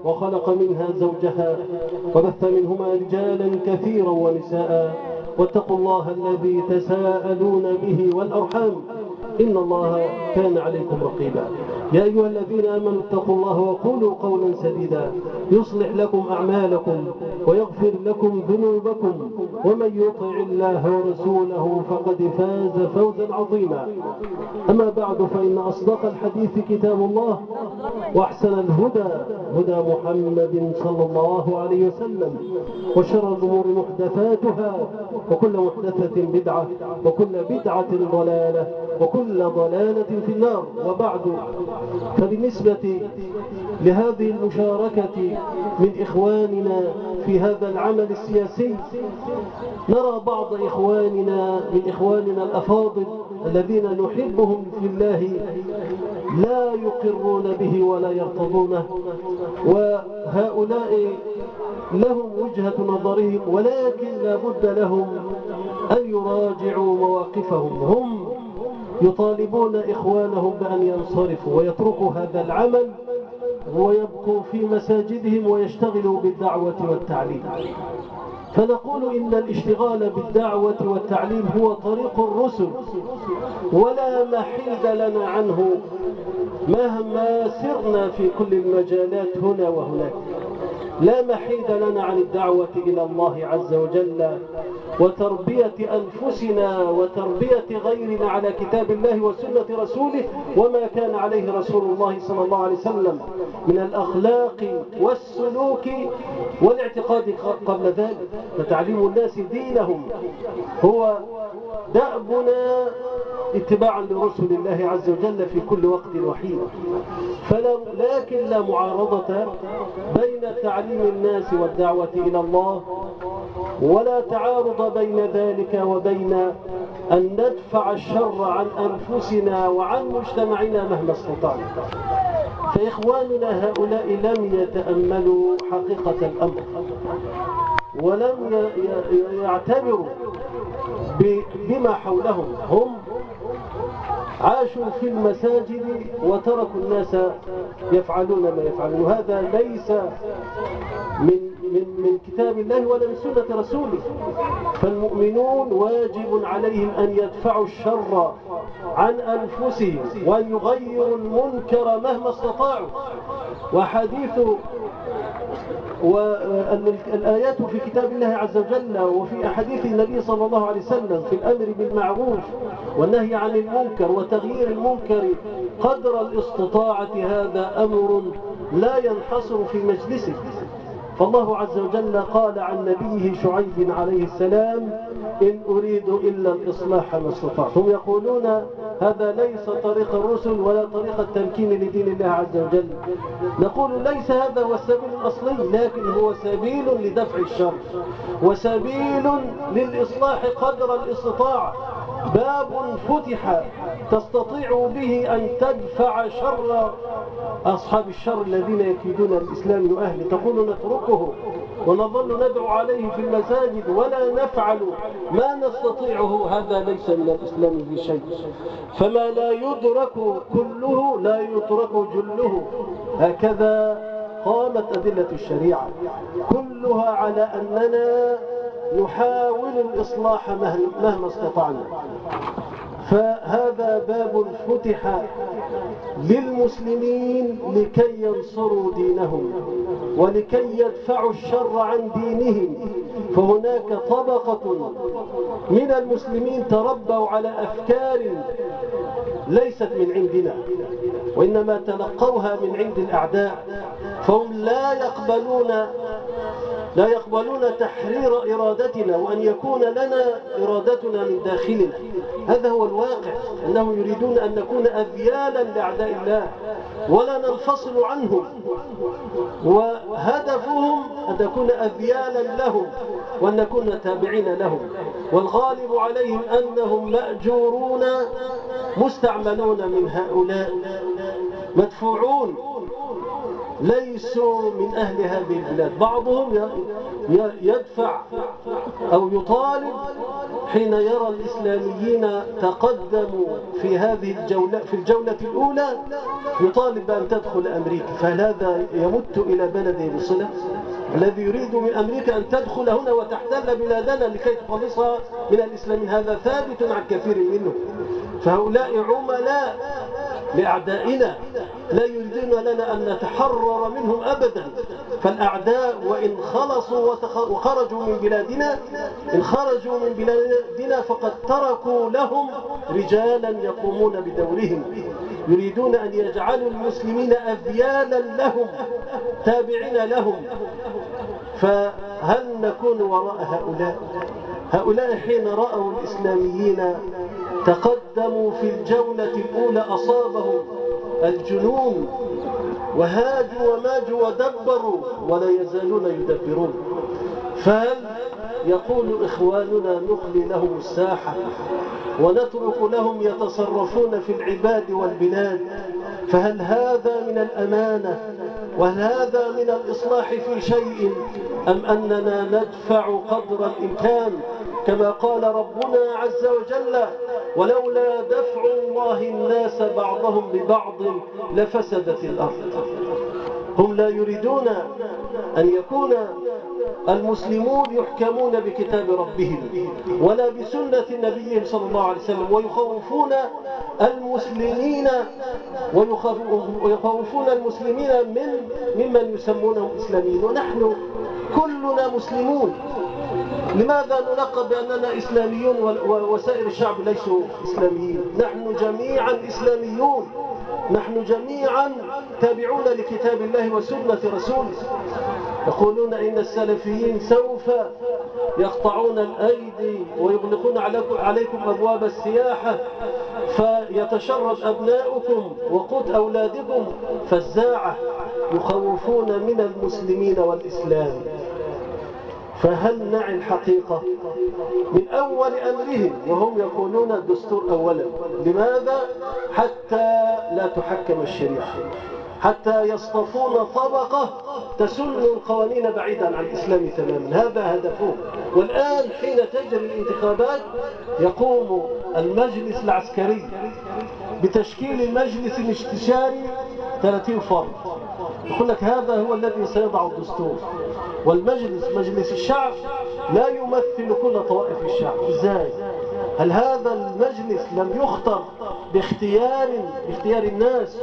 وخلق منها زوجها وبث منهما رجالا كثيرا ونساء واتقوا الله الذي تساءلون به والأرحام إن الله كان عليكم رقيبا. يا أيها الذين آمنوا اتقوا الله وقولوا قولا سديدا يصلح لكم أعمالكم ويغفر لكم ذنوبكم ومن يطع الله ورسوله فقد فاز فوزا عظيما. أما بعد فإن أصدق الحديث كتاب الله وأحسن الهدى هدى محمد صلى الله عليه وسلم وشر الأمور محدثاتها وكل محدثة بدعة وكل بدعة ضلالة وكل ضلالة في النار. وبعد، فبالنسبة لهذه المشاركة من إخواننا في هذا العمل السياسي نرى بعض إخواننا الأفاضل الذين نحبهم في الله لا يقرون به ولا يرتضونه، وهؤلاء لهم وجهة نظرهم ولكن لا بد لهم أن يراجعوا مواقفهم. هم يطالبون إخوانهم بأن ينصرفوا ويتركوا هذا العمل ويبقوا في مساجدهم ويشتغلوا بالدعوة والتعليم. فنقول إن الاشتغال بالدعوة والتعليم هو طريق الرسل ولا محيد لنا عنه مهما سرنا في كل المجالات هنا وهناك. لا محيد لنا عن الدعوة إلى الله عز وجل وتربية أنفسنا وتربية غيرنا على كتاب الله وسنة رسوله وما كان عليه رسول الله صلى الله عليه وسلم من الأخلاق والسلوك والاعتقاد قبل ذلك. فتعليم الناس دينهم هو دأبنا اتباعا لرسل الله عز وجل في كل وقت وحين. لكن لا معارضة بين تعليم الناس والدعوة إلى الله، ولا تعارض بين ذلك وبين أن ندفع الشر عن أنفسنا وعن مجتمعنا مهما استطعنا. فإخواننا هؤلاء لم يتأملوا حقيقة الأمر ولم يعتبروا بما حولهم. هم عاشوا في المساجد وتركوا الناس يفعلون ما يفعلون. هذا ليس من كتاب الله ولا من سنة رسوله. فالمؤمنون واجب عليهم أن يدفعوا الشر عن أنفسهم وأن يغيروا المنكر مهما استطاعوا. وحديث والآيات في كتاب الله عز وجل وفي أحاديث النبي صلى الله عليه وسلم في الأمر بالمعروف والنهي عن المنكر وتغيير المنكر قدر الاستطاعة هذا أمر لا ينحصر في مجلسه. فالله عز وجل قال عن نبيه شعيب عليه السلام: إن أريد إلا الإصلاح ما استطعت. هم يقولون هذا ليس طريق الرسل ولا طريق التمكين لدين الله عز وجل. نقول ليس هذا هو السبيل الأصلي، لكن هو سبيل لدفع الشر وسبيل للإصلاح قدر الاستطاعة. باب فتح تستطيع به أن تدفع شر أصحاب الشر الذين يكيدون الإسلام وأهله. تقول نتركه ونظل ندعو عليه في المساجد ولا نفعل ما نستطيعه، هذا ليس من الإسلام بشيء. فما لا يدرك كله لا يترك جله. هكذا قامت أدلة الشريعة كلها على أننا نحاول الإصلاح مهما استطعنا. فهذا باب فتح للمسلمين لكي ينصروا دينهم ولكي يدفعوا الشر عن دينهم. فهناك طبقة من المسلمين تربوا على أفكار ليست من عندنا وإنما تلقوها من عند الأعداء. فهم لا يقبلون تحرير إرادتنا وأن يكون لنا إرادتنا من داخلنا. هذا هو الواقع، أنهم يريدون أن نكون أذيالا لأعداء الله ولا ننفصل عنهم، وهدفهم أن نكون أذيالا لهم وأن نكون تابعين لهم. والغالب عليهم أنهم مأجورون مستعملون من هؤلاء، مدفوعون ليسوا من أهل هذه البلاد. بعضهم يدفع أو يطالب حين يرى الإسلاميين تقدموا في هذه الجولة، في الجولة الأولى يطالب بأن تدخل أمريكا. فهل هذا يمت إلى بلده بصلة؟ الذي يريد من أمريكا أن تدخل هنا وتحتل بلادنا لكي تخلصها من الإسلام هذا ثابت عن كثير منهم. فهؤلاء عملاء لأعدائنا لا يريدون لنا أن نتحرر منهم أبدا. فالأعداء وإن خلصوا وخرجوا من بلادنا، إن خرجوا من بلادنا فقد تركوا لهم رجالا يقومون بدورهم، يريدون أن يجعلوا المسلمين أذيالا لهم تابعين لهم. فهل نكون وراء هؤلاء؟ هؤلاء حين رأوا الإسلاميين تقدموا في الجولة الأولى أصابهم الجنون وهاجوا وماجوا ودبروا ولا يزالون يدبرون. فهل يقول إخواننا نخلي لهم الساحة ونترك لهم يتصرفون في العباد والبلاد؟ فهل هذا من الأمانة وهل هذا من الإصلاح في شيء، أم أننا ندفع قدر الإمكان كما قال ربنا عز وجل: ولولا دفع الله الناس بعضهم ببعض لفسدت الأرض. هم لا يريدون أن يكون المسلمون يحكمون بكتاب ربهم ولا بسنة نبيهم صلى الله عليه وسلم، ويخوفون المسلمين ممن يسمونهم إسلاميين، ونحن كلنا مسلمون. لماذا نلقب بأننا إسلاميون وسائر الشعب ليسوا إسلاميين؟ نحن جميعا إسلاميون، نحن جميعا تابعون لكتاب الله وسنة رسوله. يقولون إن السلفيين سوف يقطعون الأيدي ويغلقون عليكم أبواب السياحة فيتشرد أبناؤكم وقوت أولادكم فزاعة، يخوفون من المسلمين والإسلام. فهل نعي الحقيقة من أول أمرهم وهم يقولون الدستور أولا؟ لماذا؟ حتى لا تحكم الشريعة، حتى يصطفون طبقة تسن القوانين بعيدا عن الإسلام تماما. هذا هدفهم. والآن حين تجري الانتخابات يقوم المجلس العسكري بتشكيل مجلس استشاري 30 فرد، يقول لك هذا هو الذي سيضع الدستور. والمجلس مجلس الشعب لا يمثل كل طوائف الشعب. إزاي؟ هل هذا المجلس لم يختر باختيار الناس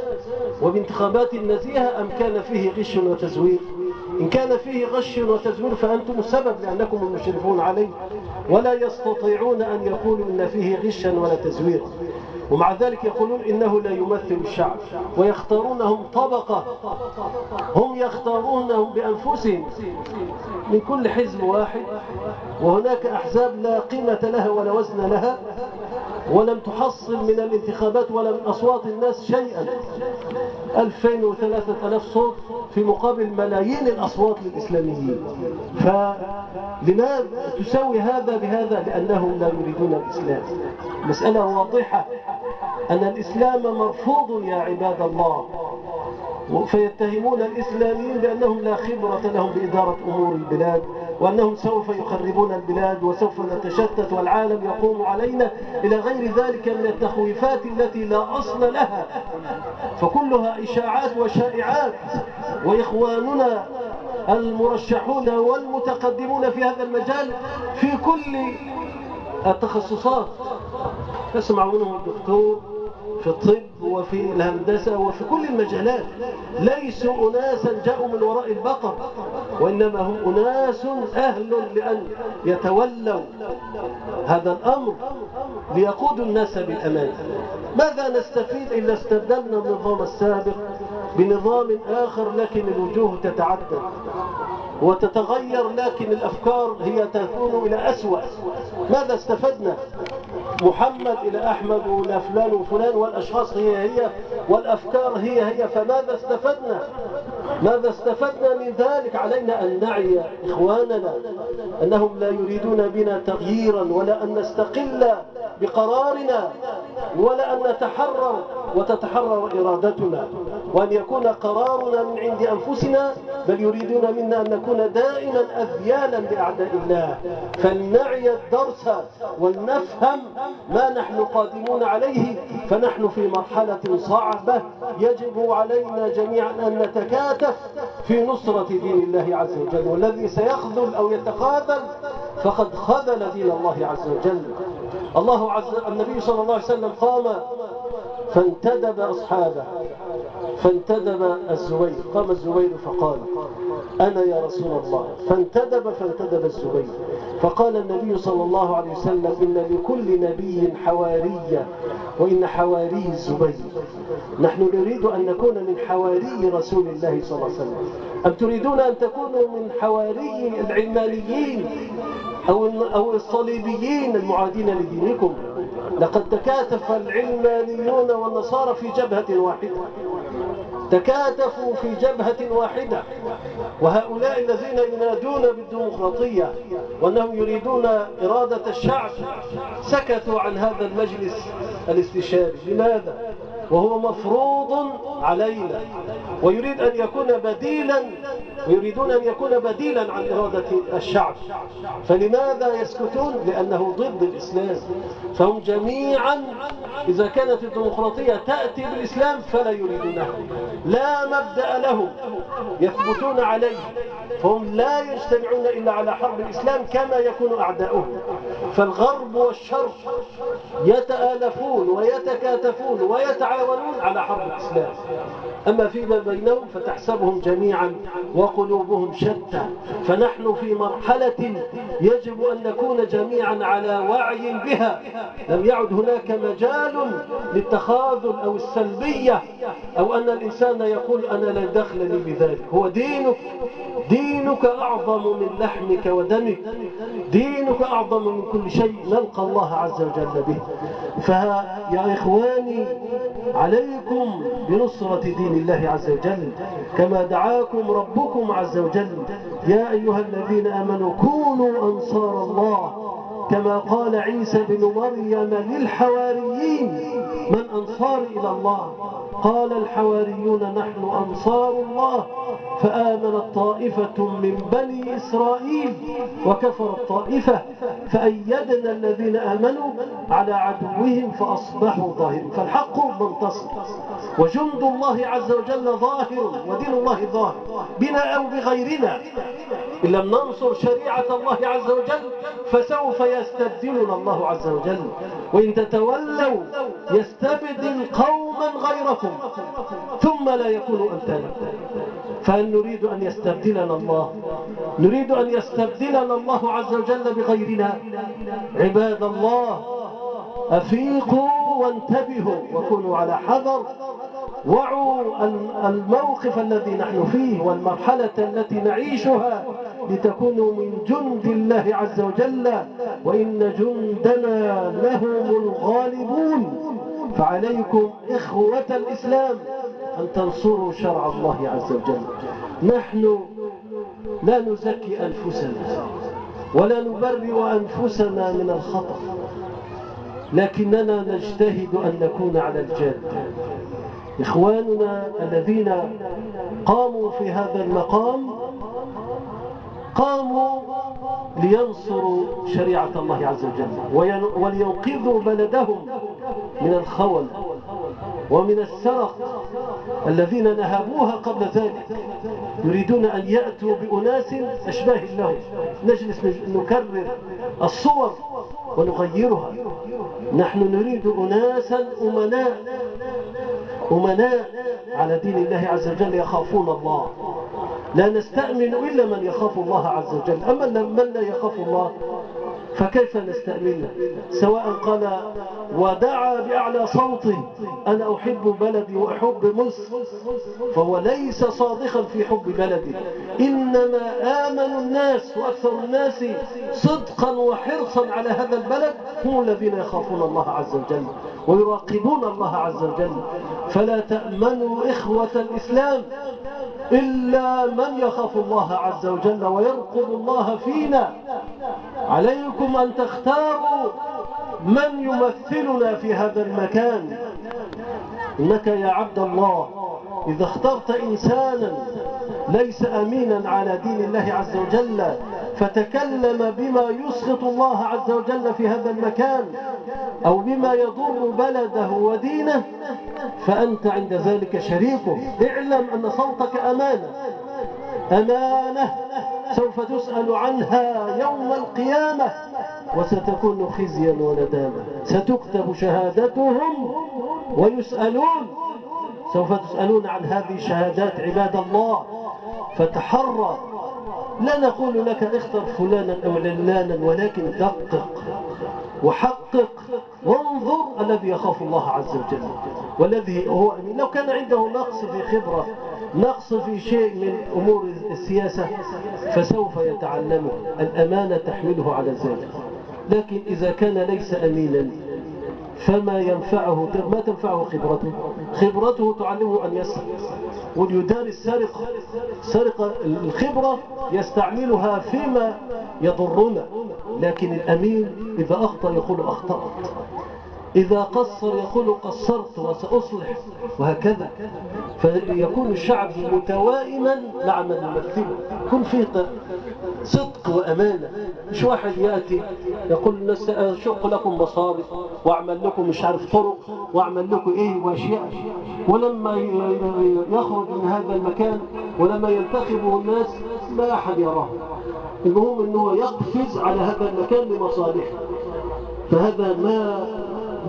وبانتخابات نزيهة، أم كان فيه غش وتزوير؟ إن كان فيه غش وتزوير فأنتم السبب لأنكم المشرفون عليه، ولا يستطيعون أن يقولوا إن فيه غشا ولا تزوير. ومع ذلك يقولون إنه لا يمثل الشعب، ويختارونهم طبقة هم يختارونهم بأنفسهم من كل حزب واحد، وهناك أحزاب لا قيمة لها ولا وزن لها، ولم تحصل من الانتخابات ولا من أصوات الناس شيئا. 2000 و3000 صوت في مقابل ملايين الأصوات للإسلاميين. فلماذا تسوي هذا بهذا؟ لأنهم لا يريدون الإسلام. مسألة واضحة أن الإسلام مرفوض يا عباد الله، فيتهمون الإسلاميين بأنهم لا خبرة لهم بإدارة أمور البلاد، وأنهم سوف يخربون البلاد وسوف نتشتت والعالم يقوم علينا، إلى غير ذلك من التخويفات التي لا أصل لها، فكلها إشاعات وشائعات. وإخواننا المرشحون والمتقدمون في هذا المجال في كل التخصصات، تسمع منهم الدكتور في الطب وفي الهندسة وفي كل المجالات، ليسوا أناسا جاءوا من وراء البقر، وإنما هم أناس أهل لأن يتولوا هذا الأمر ليقودوا الناس بالأمان. ماذا نستفيد إلا استبدلنا النظام السابق بنظام آخر، لكن الوجوه تتعدد وتتغير، لكن الأفكار هي تكون إلى أسوأ. ماذا استفدنا؟ محمد إلى أحمد وإلى فلان وفلان، والأشخاص هي والأفكار هي. فماذا استفدنا؟ ماذا استفدنا من ذلك؟ علينا أن نعي إخواننا أنهم لا يريدون بنا تغييرا، ولا أن نستقل بقرارنا، ولا أن نتحرر وتتحرر إرادتنا. وأن يكون قرارنا من عند أنفسنا، بل يريدون منا أن نكون دائما أذيالا لأعداء الله. فلنعي الدرس ولنفهم ما نحن قادمون عليه، فنحن في مرحلة صعبة يجب علينا جميعا أن نتكاتف في نصرة دين الله عز وجل، والذي سيخذل أو يتخاذل فقد خذل دين الله عز وجل. النبي صلى الله عليه وسلم قام فانتدب أصحابه، فانتدب الزبير، قام الزبير فقال أنا يا رسول الله، فانتدب الزبير، فقال النبي صلى الله عليه وسلم إن لكل نبي حوارية وإن حواري الزبير. نحن نريد أن نكون من حواري رسول الله صلى الله عليه وسلم. أم تريدون أن تكونوا من حواري العلمانيين أو الصليبيين المعادين لدينكم؟ لقد تكاتف العلمانيون والنصارى في جبهة واحدة، تكاتفوا في جبهة واحدة، وهؤلاء الذين ينادون بالديمقراطية وأنهم يريدون إرادة الشعب سكتوا عن هذا المجلس الاستشاري. لماذا؟ وهو مفروض علينا، ويريد أن يكون بديلا، ويريدون أن يكون بديلا عن إرادة الشعب. فلماذا يسكتون؟ لأنه ضد الإسلام. فهم جميعا إذا كانت الديمقراطية تأتي بالإسلام فلا يريدونها، لا مبدأ لهم يثبتون عليه، فهم لا يجتمعون إلا على حرب الإسلام كما يكون أعداؤهم. فالغرب والشرق يتآلفون ويتكاتفون ويتعاونون على حرب الإسلام، أما فيما بينهم فتحسبهم جميعا وقلوبهم شتى. فنحن في مرحلة يجب أن نكون جميعا على وعي بها، لم يعد هناك مجال للتخاذل أو السلبية أو أن الإنسان يقول أنا لا دخل لي بذلك. هو دينك أعظم من لحمك ودمك، دينك أعظم من كل شيء نلقى الله عز وجل به. فيا إخواني عليكم بنصرة دين الله عز وجل كما دعاكم ربكم عز وجل. يا أيها الذين آمنوا كونوا أنصار الله كما قال عيسى بن مريم للحواريين من أنصار إلى الله؟ قال الحواريون نحن أنصار الله، فآمنت طائفة من بني إسرائيل وكفرت طائفة فأيدنا الذين آمنوا على عدوهم فأصبحوا ظاهرين. فالحق منتصر وجند الله عز وجل ظاهر ودين الله ظاهر بنا أو بغيرنا. إن لم ننصر شريعة الله عز وجل فسوف يستبدلنا الله عز وجل، وإن تتولوا يستبدل قوما غيركم ثم لا يكونوا أمثالكم. فهل نريد أن يستبدلنا الله؟ نريد أن يستبدلنا الله عز وجل بغيرنا؟ عباد الله أفيقوا وانتبهوا وكونوا على حذر، وعوا الموقف الذي نحن فيه والمرحلة التي نعيشها لتكونوا من جند الله عز وجل، وإن جندنا لهم الغالبون. فعليكم إخوة الإسلام أن تنصروا شرع الله عز وجل. نحن لا نزكي أنفسنا ولا نبرئ أنفسنا من الخطأ، لكننا نجتهد أن نكون على الجادة. إخواننا الذين قاموا في هذا المقام قاموا لينصروا شريعة الله عز وجل ولينقذوا بلدهم من الخول ومن السرق الذين نهبوها قبل ذلك. يريدون أن يأتوا بأناس أشباه لهم، نجلس نكرر الصور ونغيرها. نحن نريد أناسا أمناء على دين الله عز وجل يخافون الله. لا نستأمن إلا من يخاف الله عز وجل، أما من لا يخاف الله فكيف نستأمنه؟ سواء قال ودعا بأعلى صوته أنا أحب بلدي وأحب مصر فهو ليس صادقا في حب بلدي. إنما آمن الناس وأكثر الناس صدقا وحرصا على هذا البلد هم الذين يخافون الله عز وجل ويراقبون الله عز وجل. فلا تأمنوا إخوة الإسلام إلا من يخاف الله عز وجل ويرقب الله فينا. عليكم أن تختاروا من يمثلنا في هذا المكان. إنك يا عبد الله إذا اخترت إنسانا ليس أمينا على دين الله عز وجل فتكلم بما يسخط الله عز وجل في هذا المكان أو بما يضر بلده ودينه فأنت عند ذلك شريكه. اعلم أن صوتك أمانة، أمانة سوف تسأل عنها يوم القيامة وستكون خزيا وندامة. ستكتب شهادتهم ويسألون، سوف تسألون عن هذه الشهادات عباد الله. فتحرى، لا نقول لك اختر فلانا أو عللانا، ولكن دقق وحقق وانظر الذي يخاف الله عز وجل والذي هو أمين. لو كان عنده نقص في خبرة، نقص في شيء من أمور السياسة فسوف يتعلمه، الأمانة تحمله على ذلك. لكن إذا كان ليس أمينا فما ينفعه، ما تنفعه خبرته. خبرته تعلمه أن يسرق وليدار السرقة. سرقة الخبرة يستعملها فيما يضرنا، لكن الأمين إذا أخطأ يقول أخطأت، إذا قصر يقول قصرت وسأصلح، وهكذا. فيكون الشعب متوائما مع من يمثله، يكون فيه صدق وأمانة. مش واحد يأتي يقول الناس أشق لكم مصارف وأعمل لكم مش عارف طرق وأعمل لكم إيه وأشياء، ولما يخرج من هذا المكان ولما ينتخبه الناس ما أحد يراه. المهم أنه يقفز على هذا المكان لمصالحه. فهذا ما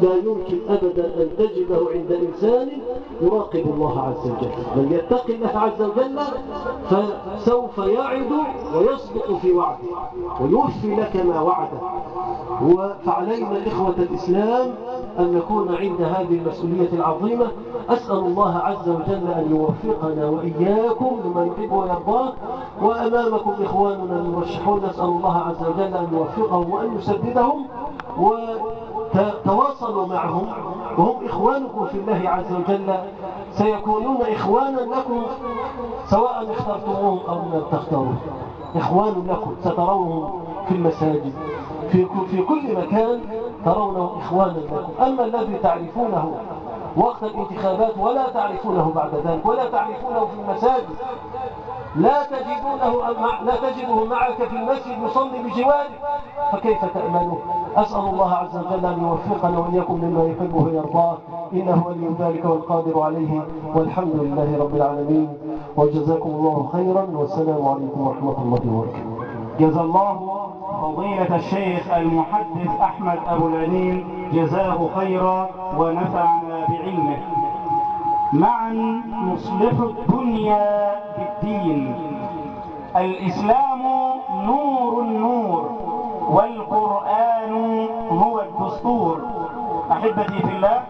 لا يمكن أبدا أن تجده عند إنسان يراقب الله عز وجل. من يتقي الله عز وجل فسوف يعد ويصدق في وعده ويوفي لك ما وعده. فعلينا إخوة الإسلام أن نكون عند هذه المسؤولية العظيمة. أسأل الله عز وجل أن يوفقنا وإياكم لما يحب ويرضاه. وأمامكم إخواننا المرشحون، نسأل الله عز وجل أن يوفقهم وأن يسددهم وتواصلوا معهم، وهم إخوانكم في الله عز وجل، سيكونون إخوانا لكم سواء اخترتموهم أو لم تختاروهم. إخوان لكم سترونهم في المساجد في كل مكان ترونه إخوانا لكم. أما الذي تعرفونه وقت الانتخابات ولا تعرفونه بعد ذلك ولا تعرفونه في المساجد، لا تجده معك في المسجد يصلي بجوارك، فكيف تأمنه؟ أسأل الله عز وجل أن يوفقنا وإياكم لما يحبه ويرضاه، إنه ولي ذلك والقادر عليه، والحمد لله رب العالمين، وجزاكم الله خيرا، والسلام عليكم ورحمة الله وبركاته. جزا الله فضيلة الشيخ المحدث أحمد أبو العليم جزاه خيرا ونفعنا بعلمه. معا نصلح الدنيا بالدين. الإسلام نور النور والقرآن هو الدستور. أحبتي في الله،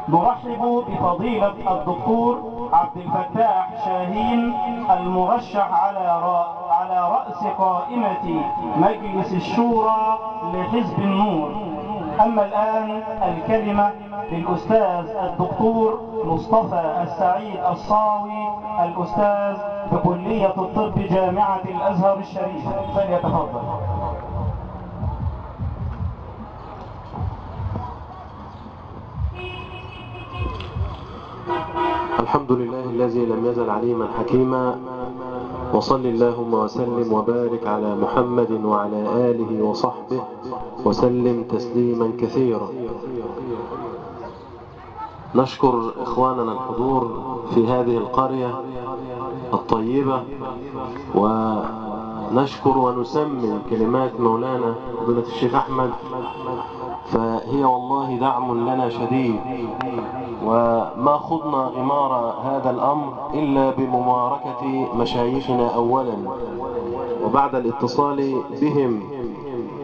نرحب بفضيلة الدكتور عبد الفتاح شاهين المرشح على رأس قائمة مجلس الشورى لحزب النور. أما الآن الكلمة للأستاذ الدكتور مصطفى السعيد الصاوي، الأستاذ بكلية الطب جامعة الأزهر الشريف، فليتفضل. الحمد لله الذي لم يزل عليما حكيما، وصل اللهم وسلم وبارك على محمد وعلى آله وصحبه وسلم تسليما كثيرا. نشكر إخواننا الحضور في هذه القرية الطيبة، ونشكر ونسمي كلمات مولانا فضيلة الشيخ أحمد، فهي والله دعم لنا شديد، وما خضنا غمار هذا الأمر إلا بمماركة مشايخنا أولا وبعد الاتصال بهم.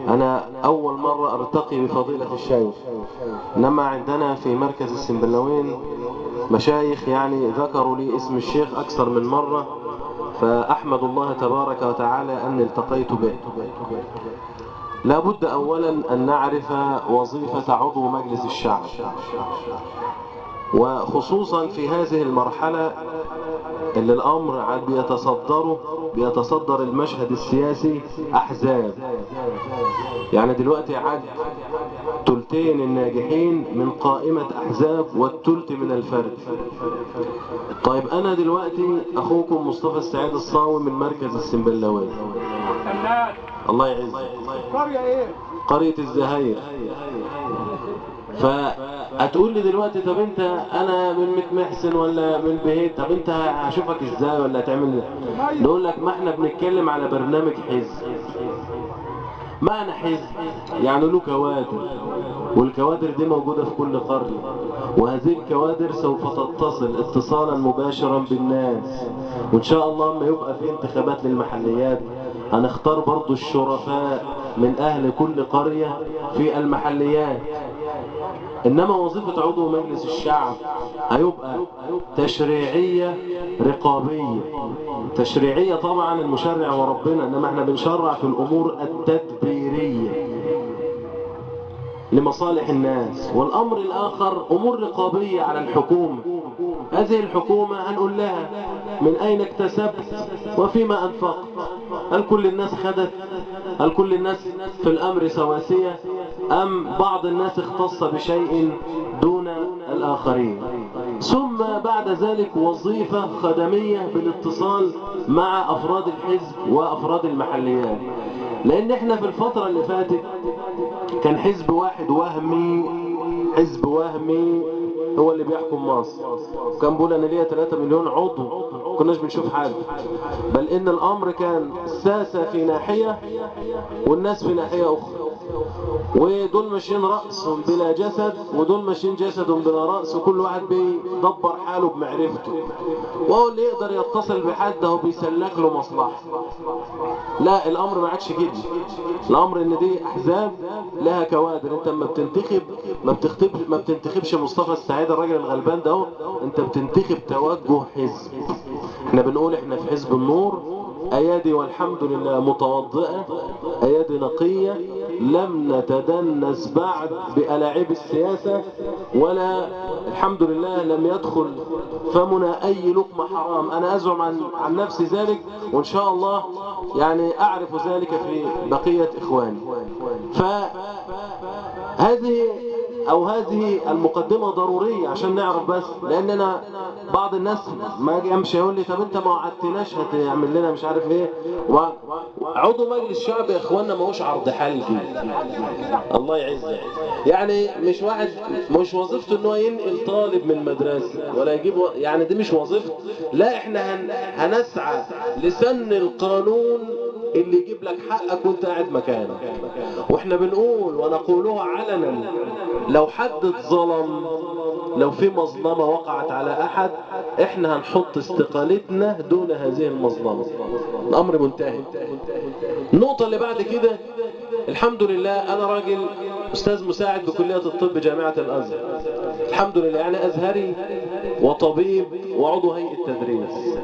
أنا أول مرة أرتقي بفضيلة الشيخ، إنما عندنا في مركز السنبلاوين مشايخ يعني ذكروا لي اسم الشيخ أكثر من مرة، فأحمد الله تبارك وتعالى أن التقيت به. لا بد أولا أن نعرف وظيفة عضو مجلس الشعب، وخصوصا في هذه المرحلة اللي الأمر عاد بيتصدر المشهد السياسي أحزاب. يعني دلوقتي عاد تلتين الناجحين من قائمة أحزاب والتلت من الفرد. طيب أنا دلوقتي أخوكم مصطفى السعيد الصاوي من مركز السنبلاوي. الله يعزك. قرية ايه؟ قرية الزهاير. فهتقول لي دلوقتي طب انت انا من محسن ولا من بهيت، طب انت هشوفك ازاي ولا هتعمل ايه؟ نقول لك ما احنا بنتكلم على برنامج حزب. معنى حزب يعني له كوادر، والكوادر دي موجودة في كل قرية، وهذه الكوادر سوف تتصل اتصالا مباشرا بالناس. وان شاء الله ما يبقى في انتخابات للمحليات هنختار برضو الشرفاء من اهل كل قرية في المحليات. انما وظيفة عضو مجلس الشعب هيبقى تشريعية رقابية. تشريعية طبعا المشرع وربنا، انما احنا بنشرع في الامور التدبيرية لمصالح الناس. والامر الاخر امور رقابية على الحكومة. هذه الحكومة هنقول لها من اين اكتسبت وفيما انفقت، هل كل الناس خدت، هل كل الناس في الامر سواسية ام بعض الناس اختص بشيء دون الاخرين. ثم بعد ذلك وظيفة خدمية بالاتصال مع افراد الحزب وافراد المحليات. لان احنا في الفترة اللي فاتت كان حزب واحد وهمي، حزب وهمي هو اللي بيحكم مصر. كان بيقول انا ليا 3 مليون عضو، كناش بنشوف حاجة. بل ان الامر كان الساسة في ناحية والناس في ناحية اخرى، ودول ماشيين رأس بلا جسد ودول ماشيين جسد بلا رأس، وكل واحد بيدبر حاله بمعرفته، وهو اللي يقدر يتصل بحد هو بيسلك له مصلحة. لا، الامر ما عادش كده. الامر ان دي احزاب لها كوادر. انت لما بتنتخب ما بتنتخبش مصطفى السعيد الراجل الغلبان ده، انت بتنتخب توجه حزب. احنا بنقول احنا في حزب النور، ايادي والحمد لله متوضئة، ايادي نقية، لم نتدنس بعد بألاعيب السياسة، ولا الحمد لله لم يدخل فمنا اي لقمة حرام. انا ازعم عن نفسي ذلك، وان شاء الله يعني اعرف ذلك في بقية اخواني. هذه المقدمة ضرورية عشان نعرف بس. لاننا بعض الناس ما اجي امشي يقول لي طب انت ما وعدتناش هتعمل لنا مش عارف ايه. عضو مجلس الشعب يا اخوانا ما هوش عرض حلقي. الله يعزك. يعني مش واحد مش وظيفته ان هو ينقل طالب من مدرسة ولا يجيب يعني دي مش وظيفته. لا، احنا هنسعى لسن القانون اللي يجيب لك حقك وانت قاعد مكانك. واحنا بنقول ونقولها علنا، لو حد اتظلم، لو في مظلمة وقعت على احد، احنا هنحط استقالتنا دون هذه المظلمة. الامر منتهي. النقطة اللي بعد كده، الحمد لله انا راجل استاذ مساعد بكلية الطب جامعة الازهر، الحمد لله، يعني ازهري وطبيب وعضو هيئة تدريس.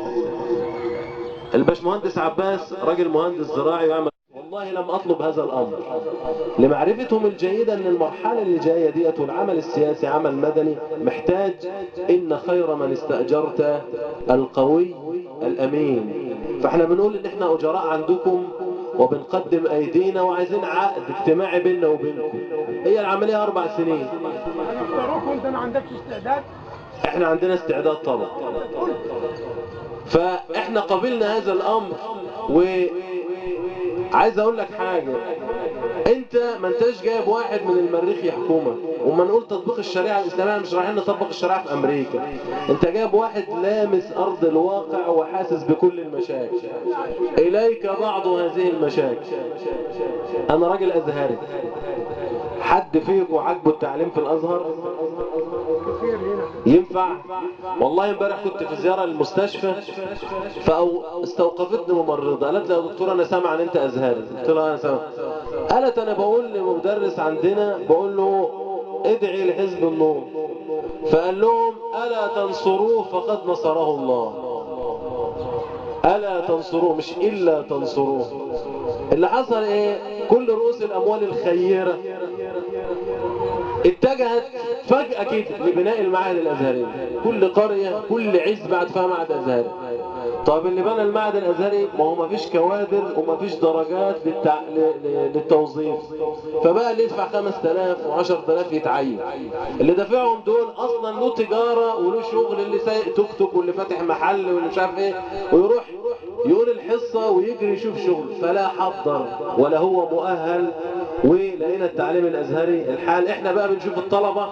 الباشمهندس عباس راجل مهندس زراعي ويعمل. والله لم اطلب هذا الامر لمعرفتهم الجيدة ان المرحلة اللي جاية ديت والعمل السياسي عمل مدني محتاج ان خير من استأجرت القوي الامين. فاحنا بنقول ان احنا اجراء عندكم وبنقدم ايدينا وعايزين عقد اجتماعي بيننا وبينكم. هي العملية 4 سنين. هنختاروك وانت ما عندكش استعداد؟ احنا عندنا استعداد طبعا. فاحنا قبلنا هذا الامر. وعايز اقول لك حاجة، انت ما انتش جايب واحد من المريخ يحكمك. وما نقول تطبيق الشريعة الاسلامية مش رايحين نطبق الشريعة في امريكا. انت جايب واحد لامس ارض الواقع وحاسس بكل المشاكل. اليك بعض هذه المشاكل. انا راجل ازهري، حد فيكم عاجبه التعليم في الازهر؟ ينفع؟ والله امبارح كنت في زيارة للمستشفى فاستوقفتني ممرضة قالت لي يا دكتور انا سامعه ان انت ازهري. قلت لها انا سامعه. قالت انا بقول لمدرس عندنا بقول له ادعي لحزب النور، فقال لهم الا تنصروه فقد نصره الله. الا تنصروه مش الا تنصروه. اللي حصل ايه؟ كل رؤوس الاموال الخيرة اتجهت فجأة كده لبناء المعاهد الازهرية. كل قرية كل عز بعد فيها معهد ازهري. طب اللي بنى المعهد الازهري ما هو ما فيش كوادر وما فيش درجات للتوظيف، فبقى اللي يدفع 5000 و10000 يتعين. اللي دافعهم دول اصلا له تجاره وله شغل، اللي سايق توك توك واللي فاتح محل واللي مش عارف ايه، ويروح يقول الحصه ويجري يشوف شغل، فلا حضر ولا هو مؤهل. ولقينا التعليم الازهري الحال، احنا بقى بنشوف الطلبه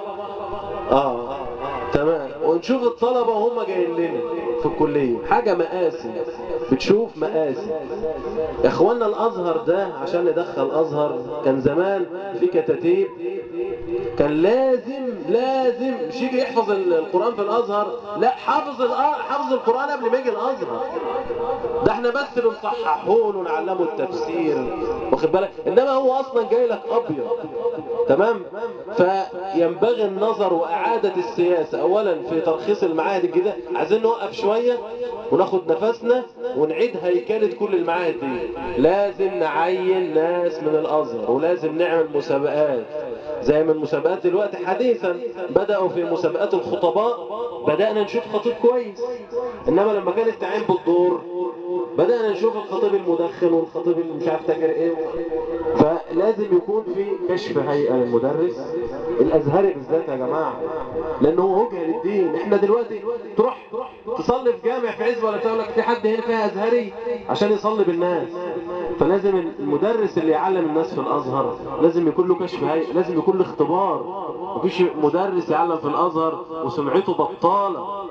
تمام، ونشوف الطلبة وهم جايين لنا في الكلية حاجة مقاسي، بتشوف مقاسي. يا اخوانا الازهر ده عشان ندخل ازهر كان زمان في كتاتيب، كان لازم مش يجي يحفظ القرآن في الازهر، لا حافظ القرآن قبل ما يجي الازهر. ده احنا بس بنصححه له ونعلمه التفسير، واخد بالك، انما هو اصلا جاي لك ابيض تمام. فينبغي النظر واعادة السياسة اولا في ترخيص المعاهد الجديدة. عايزين نوقف شوية وناخد نفسنا ونعيد هيكلة كل المعاهد دي. لازم نعين ناس من الازهر، ولازم نعمل مسابقات زي ما المسابقات دلوقتي حديثا بدأوا في مسابقات الخطباء، بدأنا نشوف خطيب كويس. انما لما كان التعيين بالدور بدأنا نشوف الخطيب المدخن والخطيب اللي مش عارف تاجر ايه. فلازم يكون في كشف هيئة للمدرس الازهري بالذات يا جماعة، لانه هو وجه للدين. احنا دلوقتي تروح تصلي في جامع في عزبة ولا تقول لك في حد هنا فيها ازهري عشان يصلي بالناس. فلازم المدرس اللي يعلم الناس في الازهر لازم يكون له كشف هيئة، لازم يكون له اختبار. مفيش مدرس يعلم في الازهر وسمعته بطالة.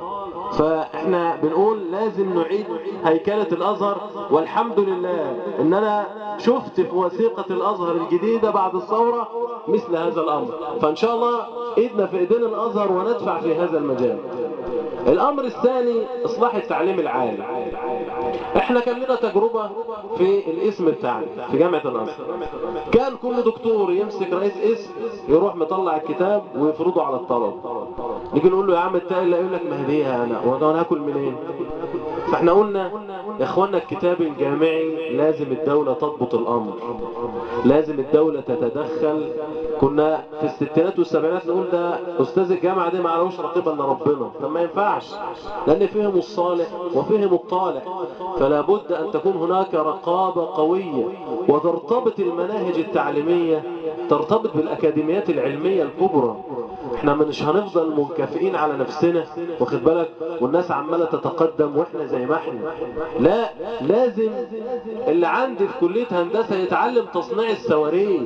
فاحنا بنقول لازم نعيد هيكلة الازهر. والحمد لله ان انا شفت في وثيقة الازهر الجديدة بعد الثورة مثل هذا الامر، فان شاء الله ايدنا في ايدين الازهر وندفع في هذا المجال. الامر الثاني اصلاح التعليم العالي. احنا كان لنا تجربة في الاسم بتاعنا في جامعة الازهر، كان كل دكتور يمسك رئيس اسم يروح مطلع الكتاب ويفرضه على الطلبة. نيجي نقول له يا عم التقل، يقول لك ما هديها وانا هاكل منين؟ فاحنا قلنا يا اخوانا الكتاب الجامعي لازم الدولة تضبط الامر، لازم الدولة تتدخل. كنا في الستينات والسبعينات نقول ده استاذ الجامعة دي ما علوش رقيبا لربنا، فما ينفعش، لان فيهم الصالح وفيهم الطالح. فلا بد ان تكون هناك رقابة قوية، وترتبط المناهج التعليمية ترتبط بالاكاديميات العلمية الكبرى. احنا مش هنفضل منكفئين على نفسنا، واخد بالك، والناس عمالة تتقدم واحنا زي ما احنا. لا، لازم اللي عندي في كلية هندسة يتعلم تصنيع الصواريخ،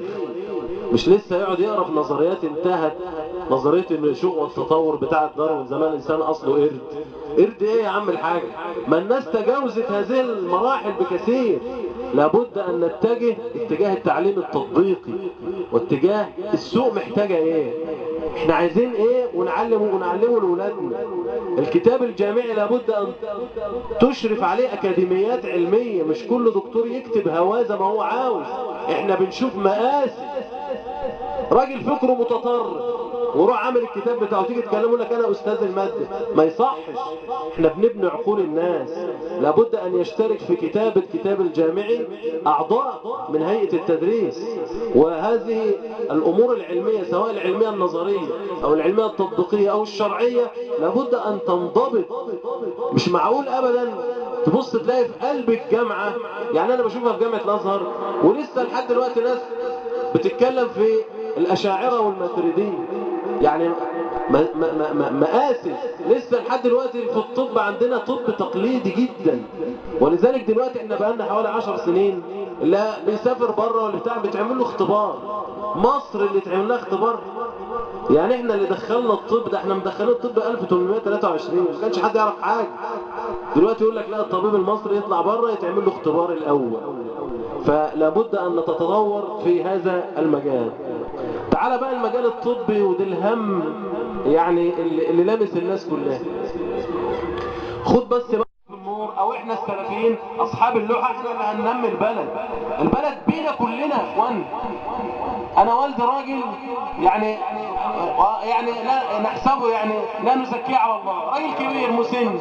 مش لسه يقعد يقرا في نظريات انتهت، نظريه النشوء والتطور بتاعه داروين زمان الانسان اصله قرد. قرد ايه يا عم الحاج؟ ما الناس تجاوزت هذه المراحل بكثير. لابد ان نتجه اتجاه التعليم التطبيقي، واتجاه السوق محتاجه ايه، احنا عايزين ايه ونعلمه لاولادنا. الكتاب الجامعي لابد ان تشرف عليه اكاديميات علميه، مش كل دكتور يكتب هواه زي ما هو عاوز. احنا بنشوف مقاسي، راجل فكره متطرف وروح عامل الكتاب بتاعه، تيجي تكلمه لك انا استاذ الماده، ما يصحش. احنا بنبني عقول الناس. لابد ان يشترك في كتاب الكتاب الجامعي اعضاء من هيئه التدريس. وهذه الامور العلميه سواء العلميه النظريه او العلميه التطبيقيه او الشرعيه لابد ان تنضبط. مش معقول ابدا تبص تلاقي في قلب الجامعه، يعني انا بشوفها في جامعه الازهر ولسه لحد دلوقتي ناس بتتكلم في الاشاعره والماتريديه، يعني مقاسي. لسه لحد دلوقتي في الطب عندنا طب تقليدي جدا، ولذلك دلوقتي احنا بقالنا حوالي 10 سنين اللي بيسافر بره واللي بتاع بتعمل له اختبار. مصر اللي تعمل لها اختبار، يعني احنا اللي دخلنا الطب ده، احنا مدخلين الطب 1823 ما كانش حد يعرف حاجه. دلوقتي يقول لك لا الطبيب المصري يطلع بره يتعمل له اختبار الاول. فلا بد ان نتطور في هذا المجال. تعال بقى المجال الطبي، وده الهم يعني اللي لامس الناس كلها. خد بس بقى النور، او احنا السلفيين اصحاب اللوحه، احنا اللي هننمي البلد بينا كلنا يا اخوان. انا والدي راجل يعني لا نحسبه، يعني لا نزكيه على الله، راجل كبير مسن.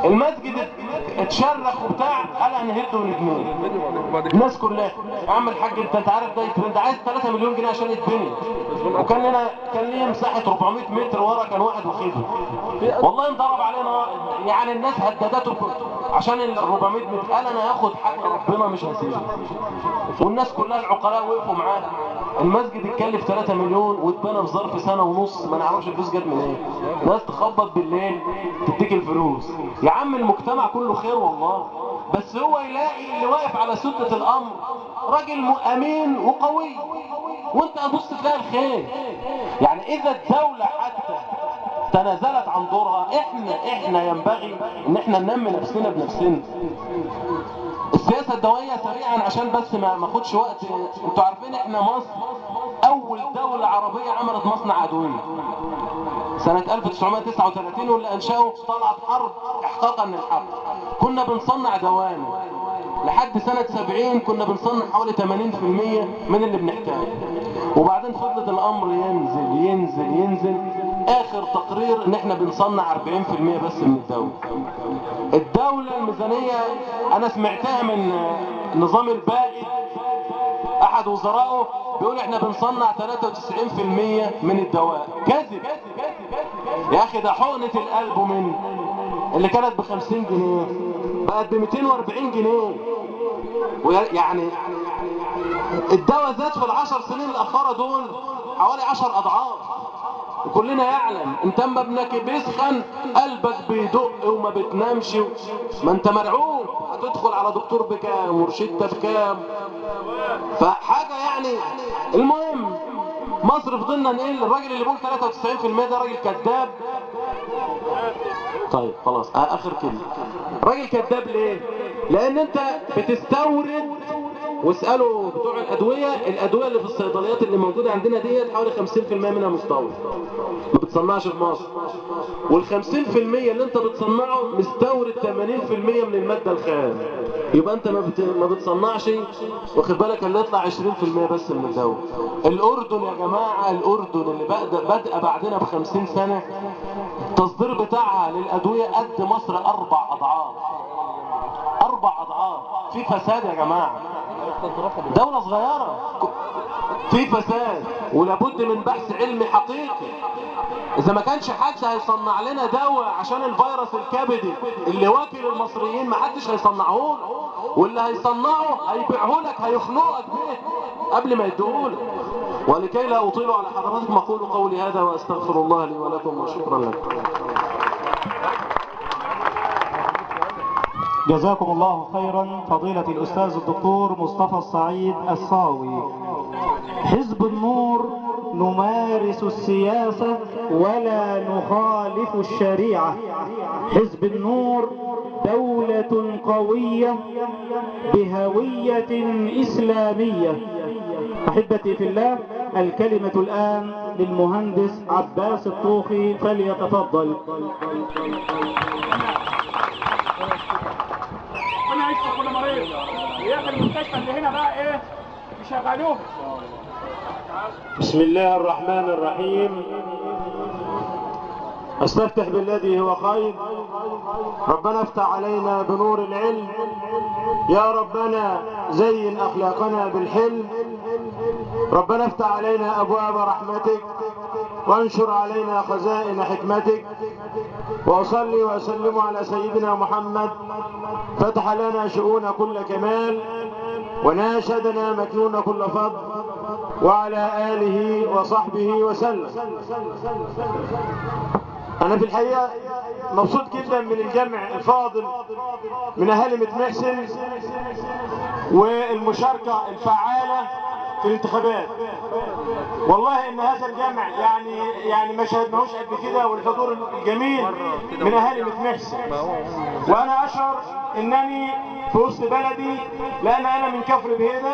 المسجد اتشرخ وبتاع، قال هنهد ونبنيه. الناس كلها يا عم الحاج انت عارف ده انت عايز 3 مليون جنيه عشان يتبني، وكان ليه مساحه 400 متر ورا كان واحد واخده. والله انضرب علينا يعني الناس هددته عشان ال 400 متر، قال انا هاخد حق ربنا مش هسيبه. والناس كلها العقلاء وقفوا معاه. المسجد اتكلف 3 مليون واتبنى في ظرف سنه ونص، ما نعرفش الفلوس جت منين. ناس تخبط بالليل تديك الفلوس. يا عم المجتمع كله خير والله، بس هو يلاقي اللي واقف على سدة الامر راجل امين وقوي، وانت هتبص تلاقي الخير. يعني اذا الدولة حتى تنازلت عن دورها، احنا ينبغي ان احنا ننمي نفسنا بنفسنا. السياسة الدولية سريعا عشان بس ما اخدش وقت. انتوا عارفين احنا مصر اول دولة عربية عملت مصنع ادوية سنة 1939، واللي انشأه طلعت حرب احقاقا للحرب. كنا بنصنع دوام لحد سنة 70 كنا بنصنع حوالي 80% من اللي بنحتاجه، وبعدين فضلت الامر ينزل ينزل ينزل. اخر تقرير ان احنا بنصنع 40% بس من الدولة الميزانية. انا سمعتها من نظام البائد احد وزرائه بيقول احنا بنصنع 93% من الدواء. كذب يا اخي، ده حقنة القلب من اللي كانت ب50 جنيه بقت ب240 جنيه. ويعني الدواء زاد في ال10 سنين الاخيرة دول حوالي 10 اضعاف. وكلنا يعلم انت اما ابنك بيسخن قلبك بيدق وما بتنامش، ما انت مرعوب هتدخل على دكتور بكام وروشته بكام. فحاجه يعني المهم مصر فضلنا نقل. الراجل اللي بيقول 93% ده راجل كذاب. طيب خلاص اخر كلمه. راجل كذاب ليه؟ لان انت بتستورد، واسألوا بتوع الأدوية اللي في الصيدليات اللي موجودة عندنا ديت حوالي 50% منها مستورد، ما بتصنعش في مصر. وال50% اللي انت بتصنعه مستورد 80% من المادة الخام. يبقى انت ما بتصنعش، واخد بالك، اللي يطلع 20% بس من الدواء. الأردن يا جماعة، الأردن اللي بدأ بعدنا ب50 سنة التصدير بتاعها للأدوية قد مصر 4 أضعاف. 4 أضعاف. في فساد يا جماعة، دولة صغيرة في فساد، ولابد من بحث علمي حقيقي. إذا ما كانش حد هيصنع لنا دواء عشان الفيروس الكبدي اللي واكل المصريين، ما حدش هيصنعه له، واللي هيصنعه هيبيعه لك، هيخنقك به قبل ما يديه لك. ولكي لا أطيل على حضراتكم أقول قولي هذا وأستغفر الله لي ولكم وشكرا لكم. جزاكم الله خيرا فضيلة الأستاذ الدكتور مصطفى السعيد الصاوي. حزب النور نمارس السياسة ولا نخالف الشريعة. حزب النور دولة قوية بهوية إسلامية. أحبتي في الله، الكلمة الآن للمهندس عباس الطوخي، فليتفضل. انا عشت كل مريض وياك المستشفى اللي هنا بقى ايه يشغلوه. بسم الله الرحمن الرحيم. استفتح بالذي هو خير. ربنا افتح علينا بنور العلم. يا ربنا زين اخلاقنا بالحلم. ربنا افتح علينا ابواب رحمتك وانشر علينا خزائن حكمتك. واصلي واسلم على سيدنا محمد فتح لنا شؤون كل كمال وناشدنا مكنون كل فضل، وعلى آله وصحبه وسلم. أنا في الحقيقة مبسوط جدا من الجمع الفاضل من أهالي متمحسن والمشاركة الفعالة في الانتخابات. والله ان هذا الجمع يعني ما شاهدناهوش قبل كده، والحضور الجميل من اهالي متمحسن. وانا اشعر انني في وسط بلدي، لان انا من كفر بهيدة،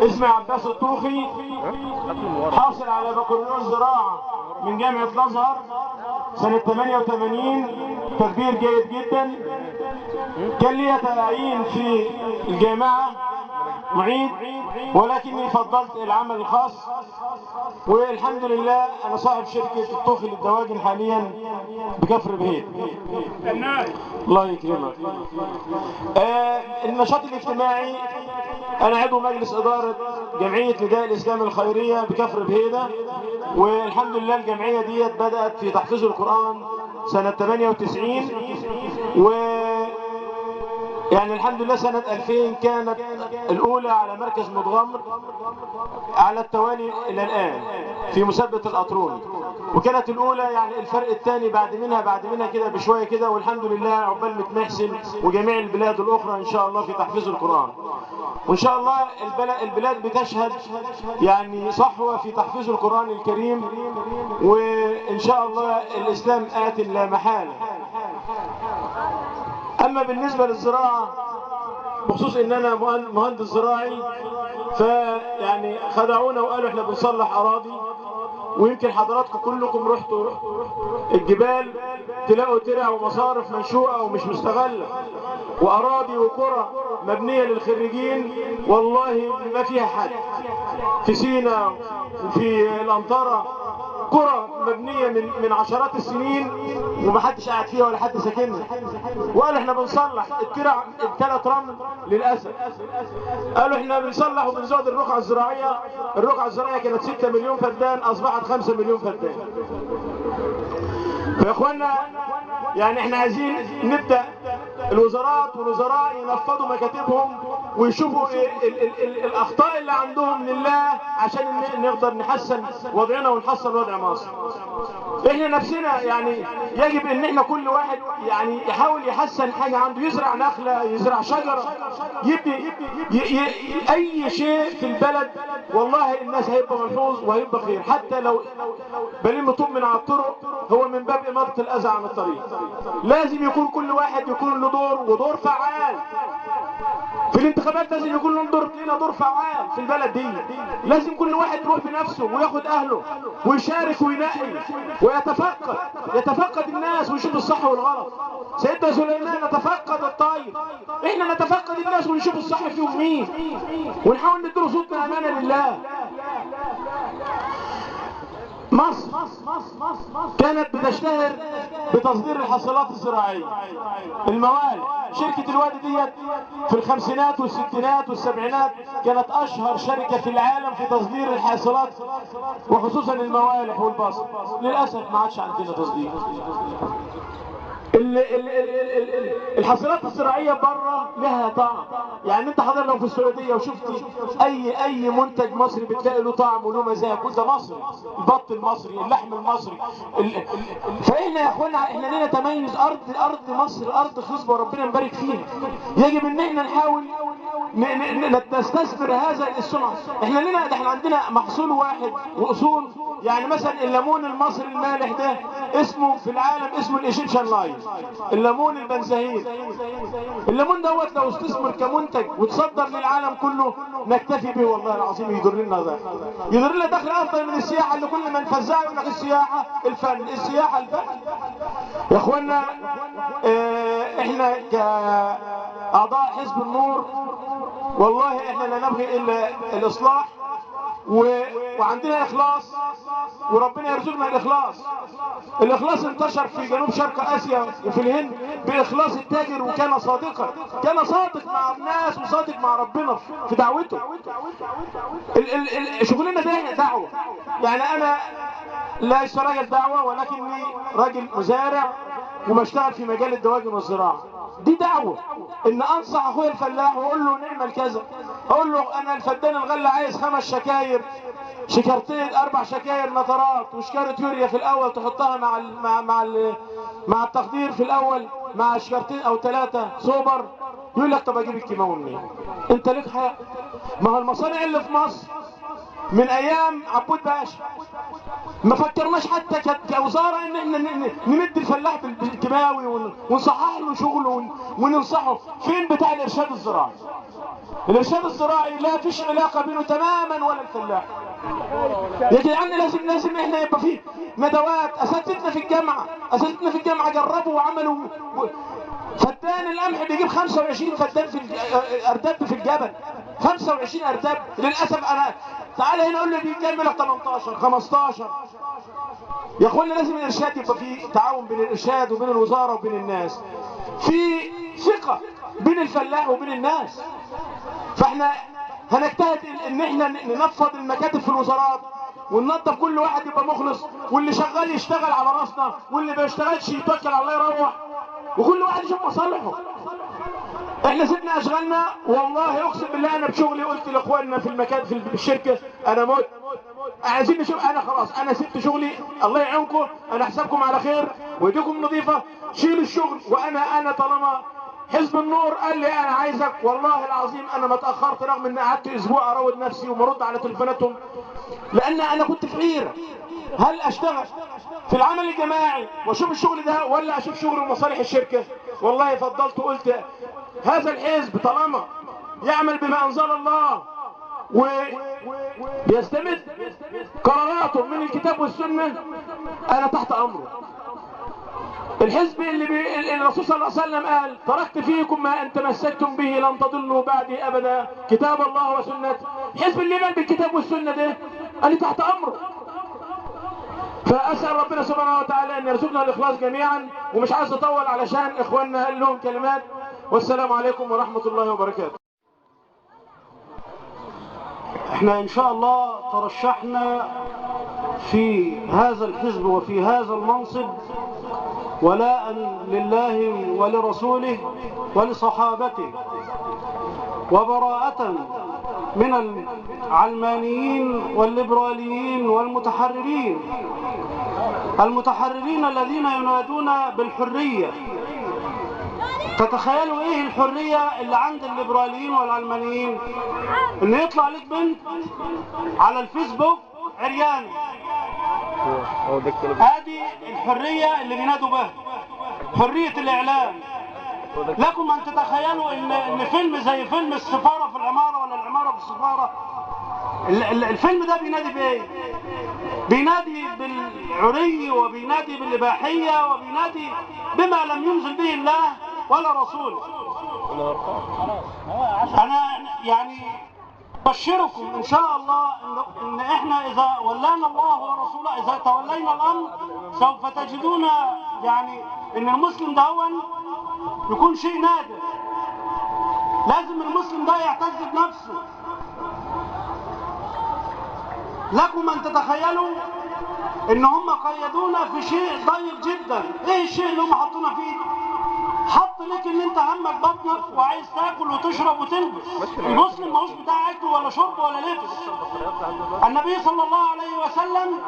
اسمي عباس الطوخي، حاصل على بكالوريوس زراعة من جامعة الازهر سنة 88، تقدير جيد جدا. كان لي تعيين في الجامعة معيد، ولكني فضلت العمل الخاص، والحمد لله أنا صاحب شركة الطوخي للدواجن حاليا بكفر بهيت. الله يكرمك. النشاط الاجتماعي، أنا عضو مجلس إدارة جمعية نداء الإسلام الخيرية بكفر بهيدة، والحمد لله الجمعية دي بدأت في تحفيظ القرآن سنة 98، يعني الحمد لله سنة 2000 كانت الأولى على مركز متغمر على التوالي إلى الآن في مسابقة الأطرون، وكانت الأولى يعني الفرق الثاني بعد منها كده بشوية كده، والحمد لله عقبال متمحسن وجميع البلاد الأخرى إن شاء الله في تحفيظ القرآن. وإن شاء الله البلاد بتشهد يعني صحوة في تحفيظ القرآن الكريم، وإن شاء الله الإسلام آت لا محالة. أما بالنسبة للزراعة، بخصوص إن أنا مهندس زراعي، فيعني خدعونا وقالوا إحنا بنصلح أراضي، ويمكن حضراتكم كلكم رحتوا الجبال تلاقوا ترع ومصارف منشوءة ومش مستغلة، وأراضي وقرى مبنية للخريجين والله ما فيها حد. في سينا وفي الأنطرة قرى مبنية من عشرات السنين ومحدش قاعد فيها ولا حد ساكنها، وقالوا احنا بنصلح الترع الثلاث رمل للأسف. قالوا احنا بنصلح وبنزود الرقعة الزراعية. الرقعة الزراعية كانت 6 مليون فدان أصبحت 5 مليون فدان. فيا اخوانا يعني احنا عايزين نبدأ الوزارات والوزراء ينفضوا مكاتبهم ويشوفوا الاخطاء اللي عندهم لله عشان نقدر نحسن وضعنا ونحسن وضع مصر. احنا نفسنا يعني يجب ان احنا كل واحد يعني يحاول يحسن حاجة عنده، يزرع نخلة، يزرع شجرة، يبدي اي شيء في البلد، والله الناس هيبقى ملحوظ وهيبقى خير. حتى لو بلم طوب من على الطرق هو من باب إماطة الأذى عن الطريق. لازم يكون كل واحد يكون له دور ودور فعال في الانتخابات. لازم يكون لنا دور فعال في البلد دي. لازم كل واحد يروح بنفسه وياخد اهله ويشارك وينقي يتفقد الناس ويشوف الصح والغلط. سيدنا سليمان نتفقد الطيب، احنا نتفقد الناس ونشوف الصح فيهم مين، ونحاول نديله صوتنا امانه لله. مصر كانت بتشتهر بتصدير الحاصلات الزراعية، الموالح. شركة الوادي ديت في الخمسينات والستينات والسبعينات كانت أشهر شركة في العالم في تصدير الحاصلات وخصوصا الموالح والبصل. للأسف ما عادش عندنا تصدير. الحاصلات الزراعية بره لها طعم. يعني انت حضر لو في السعودية وشفت اي منتج مصري بتلاقي له طعم وله مزاج، وده مصري، البط المصري، اللحم المصري. فاحنا يا اخوانا احنا لنا تميز. ارض مصر ارض خصبة وربنا يبارك فيها. يجب ان احنا نحاول نستثمر هذا السمع. احنا عندنا محصول واحد واصول. يعني مثلا الليمون المصري المالح ده اسمه في العالم اسمه الايجيبشن لاين، الليمون البنزهير. الليمون دوت لو استثمر كمنتج وتصدر للعالم كله نكتفي به والله العظيم. يدر لنا دخل افضل من السياحه اللي كل ما نفزعها يقول لك السياحه الفن، السياحه الفن. يا اخوانا احنا كاعضاء حزب النور والله احنا لا نبغي الا الاصلاح وعندنا اخلاص، وربنا يرزقنا الاخلاص. الاخلاص انتشر في جنوب شرق اسيا وفي الهند باخلاص التاجر، وكان صادقا، كان صادق مع الناس وصادق مع ربنا في دعوته. شغلنا ده دعوه. يعني انا ليس راجل دعوه ولكني راجل مزارع وبشتغل في مجال الدواجن والزراعه. دي دعوه ان انصح اخويا الفلاح واقول له نعمل كذا. اقول له انا الفدان الغله عايز 5 شكاير، شكرتين 4 شكاير نترات وشكاره يوريا في الاول تحطها مع التخدير في الاول مع شكرتين او 3 سوبر. يقول لك طب اجيب الكيماوي منين؟ انت ليك حق. ما هو المصانع اللي في مصر من ايام عبود باشا ما فكرناش حتى كوزاره ان احنا نمد الفلاح بالكيماوي ونصحح له شغله وننصحه. فين بتاع الارشاد الزراعي؟ الارشاد الزراعي لا فيش علاقه بينه تماما ولا الفلاح. يا جدعان لازم احنا يبقى فيه ندوات. اساتذتنا في الجامعه جربوا وعملوا فدان القمح بيجيب 25 فدان في ارداب في الجبل، 25 ارداب. للاسف انا تعالى هنا اقول له بيجيب لك 18 15. يا اخوانا لازم الارشاد يبقى في تعاون بين الارشاد وبين الوزاره وبين الناس، في ثقه بين الفلاح وبين الناس. فاحنا هنجتهد ان احنا ننفض المكاتب في الوزارات وننظف، كل واحد يبقى مخلص، واللي شغال يشتغل على راسنا، واللي ما يشتغلش يتوكل على الله يروح، وكل واحد يشوف مصالحه. احنا سيبنا اشغالنا، والله اقسم بالله انا بشغلي قلت لاخواننا في المكان في الشركه انا موت، عايزين نشوف، انا خلاص انا سبت شغلي، الله يعينكم، انا حسابكم على خير وايديكم نظيفه، شيل الشغل. وانا طالما حزب النور قال لي انا عايزك، والله العظيم انا ما اتاخرت، رغم ان قعدت اسبوع اراود نفسي ومرد على تليفوناتهم، لان انا كنت في حيره، هل اشتغل في العمل الجماعي واشوف الشغل ده ولا اشوف شغل ومصالح الشركه؟ والله فضلت وقلت هذا الحزب طالما يعمل بما انزل الله ويستمد قراراته من الكتاب والسنه انا تحت امره. الحزب اللي الرسول صلى الله عليه وسلم قال تركت فيكم ما ان تمسكتم به لن تضلوا بعدي ابدا كتاب الله وسنته، حزب اللي يؤمن بالكتاب والسنه ده انا تحت امره. فاسال ربنا سبحانه وتعالى ان يرزقنا الاخلاص جميعا، ومش عايز اطول علشان اخواننا قال لهم كلمات، والسلام عليكم ورحمه الله وبركاته. احنا ان شاء الله ترشحنا في هذا الحزب وفي هذا المنصب ولاء لله ولرسوله ولصحابته، وبراءة من العلمانيين والليبراليين والمتحررين الذين ينادون بالحرية. تتخيلوا ايه الحرية اللي عند الليبراليين والعلمانيين؟ ان يطلع لك بنت على الفيسبوك عريان، هذه الحرية اللي بينادوا بها، حرية الإعلام. لكم أن تتخيلوا إن فيلم زي فيلم السفارة في العمارة ولا العمارة في السفارة، الفيلم ده بينادي بإيه؟ بينادي بالعري وبينادي بالإباحية وبينادي بما لم ينزل به الله ولا رسوله. أنا يعني أبشركم إن شاء الله إن إحنا إذا ولانا الله ورسوله، إذا تولينا الأمر سوف تجدون يعني إن المسلم ده يكون شيء نادر. لازم المسلم ده يعتز بنفسه. لكم أن تتخيلوا إن هم قيدونا في شيء ضيق جدا. إيه الشيء اللي هم حطونا فيه؟ حط لك ان انت همك بطنك وعايز تاكل وتشرب وتلبس. المسلم ماهوش بتاع اكل ولا شرب ولا لبس. النبي صلى الله عليه وسلم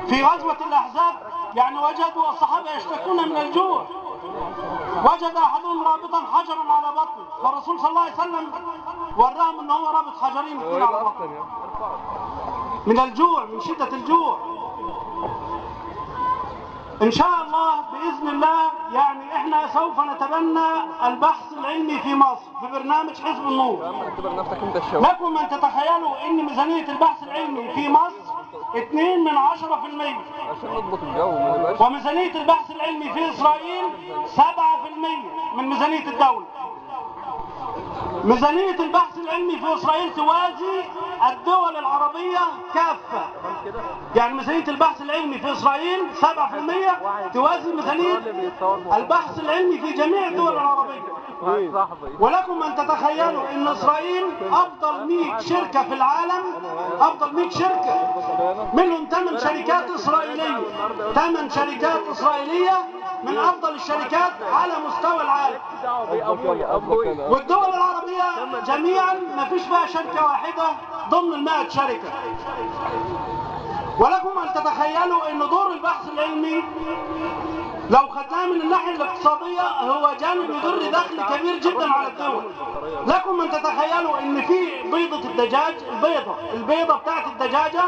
في غزوة الاحزاب يعني وجدوا الصحابة يشتكون من الجوع، وجد احدهم رابطا حجرا على بطنه، فالرسول صلى الله عليه وسلم وراهم ان هو رابط حجرين على بطنه من الجوع، من شدة الجوع. إن شاء الله بإذن الله يعني إحنا سوف نتبنى البحث العلمي في مصر في برنامج حزب النور. لكم أن تتخيلوا إن ميزانية البحث العلمي في مصر 2% وميزانية البحث العلمي في إسرائيل 7% من ميزانية الدولة. ميزانية البحث العلمي في إسرائيل توازي الدول العربية كافة. يعني ميزانية البحث العلمي في إسرائيل 7% توازي ميزانية البحث العلمي في جميع الدول العربية. ولكم أن تتخيلوا أن إسرائيل أفضل 100 شركة في العالم، أفضل 100 شركة منهم 8 شركات إسرائيلية، 8 شركات إسرائيلية من أفضل الشركات على مستوى العالم. والدول العربية جميعا ما فيش فيها شركة واحدة ضمن 100 شركة. ولكم أن تتخيلوا أن دور البحث العلمي لو خدناه من الناحية الاقتصادية هو جانب يدر دخل كبير جدا على الدول. لكم أن تتخيلوا أن في بيضة الدجاج، البيضة بتاعت الدجاجة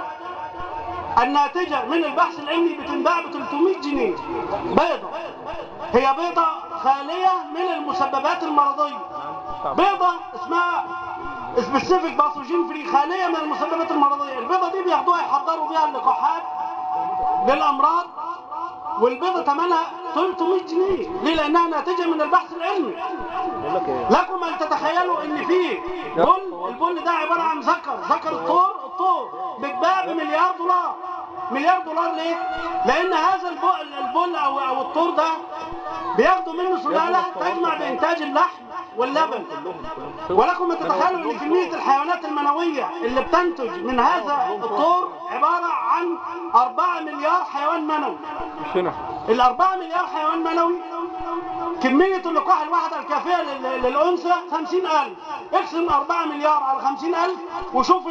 الناتجة من البحث العلمي بتنباع ب 300 جنيه بيضة. هي بيضة خالية من المسببات المرضية، بيضة اسمها سبيسيفيك باثوجين فري، خالية من المسببات المرضية. البيضة دي بياخدوها يحضروا بيها اللقاحات للأمراض والبيضة ثمنها 300 جنيه. ليه؟ لأنها ناتجة من البحث العلمي. لكم أن تتخيلوا إن في البن ده عبارة عن ذكر الطور بيتباع بمليار دولار. مليار دولار ليه؟ لأن هذا البن أو الطور ده بياخدوا منه سلالة تجمع بإنتاج اللحم واللبن. ولكم أن تتخيلوا ان كمية الحيوانات المنوية اللي بتنتج من هذا الطور عبارة عن 4 مليار حيوان منوي. ال4 مليار حيوان منوي كمية اللقاح الواحدة الكافية للأنثى 50,000. اقسم 4 مليار على 50,000 وشوف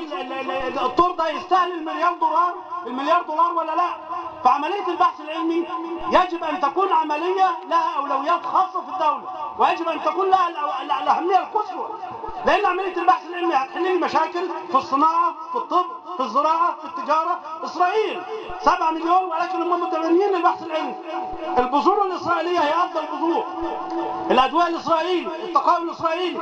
الطور ده يستاهل المليار دولار ولا لا. فعملية البحث العلمي يجب أن تكون عملية لها أولويات خاصة في الدولة، ويجب أن تكون لها الأهمية القصوى. لأن عملية البحث العلمي هتحل لي مشاكل في الصناعة، في الطب، في الزراعة، في التجارة. إسرائيل 7 مليون ولكن هم متبنيين البحث العلمي. البذور الإسرائيلية هي أفضل بذور. الأدوية الإسرائيلي، التقاوي الإسرائيلي.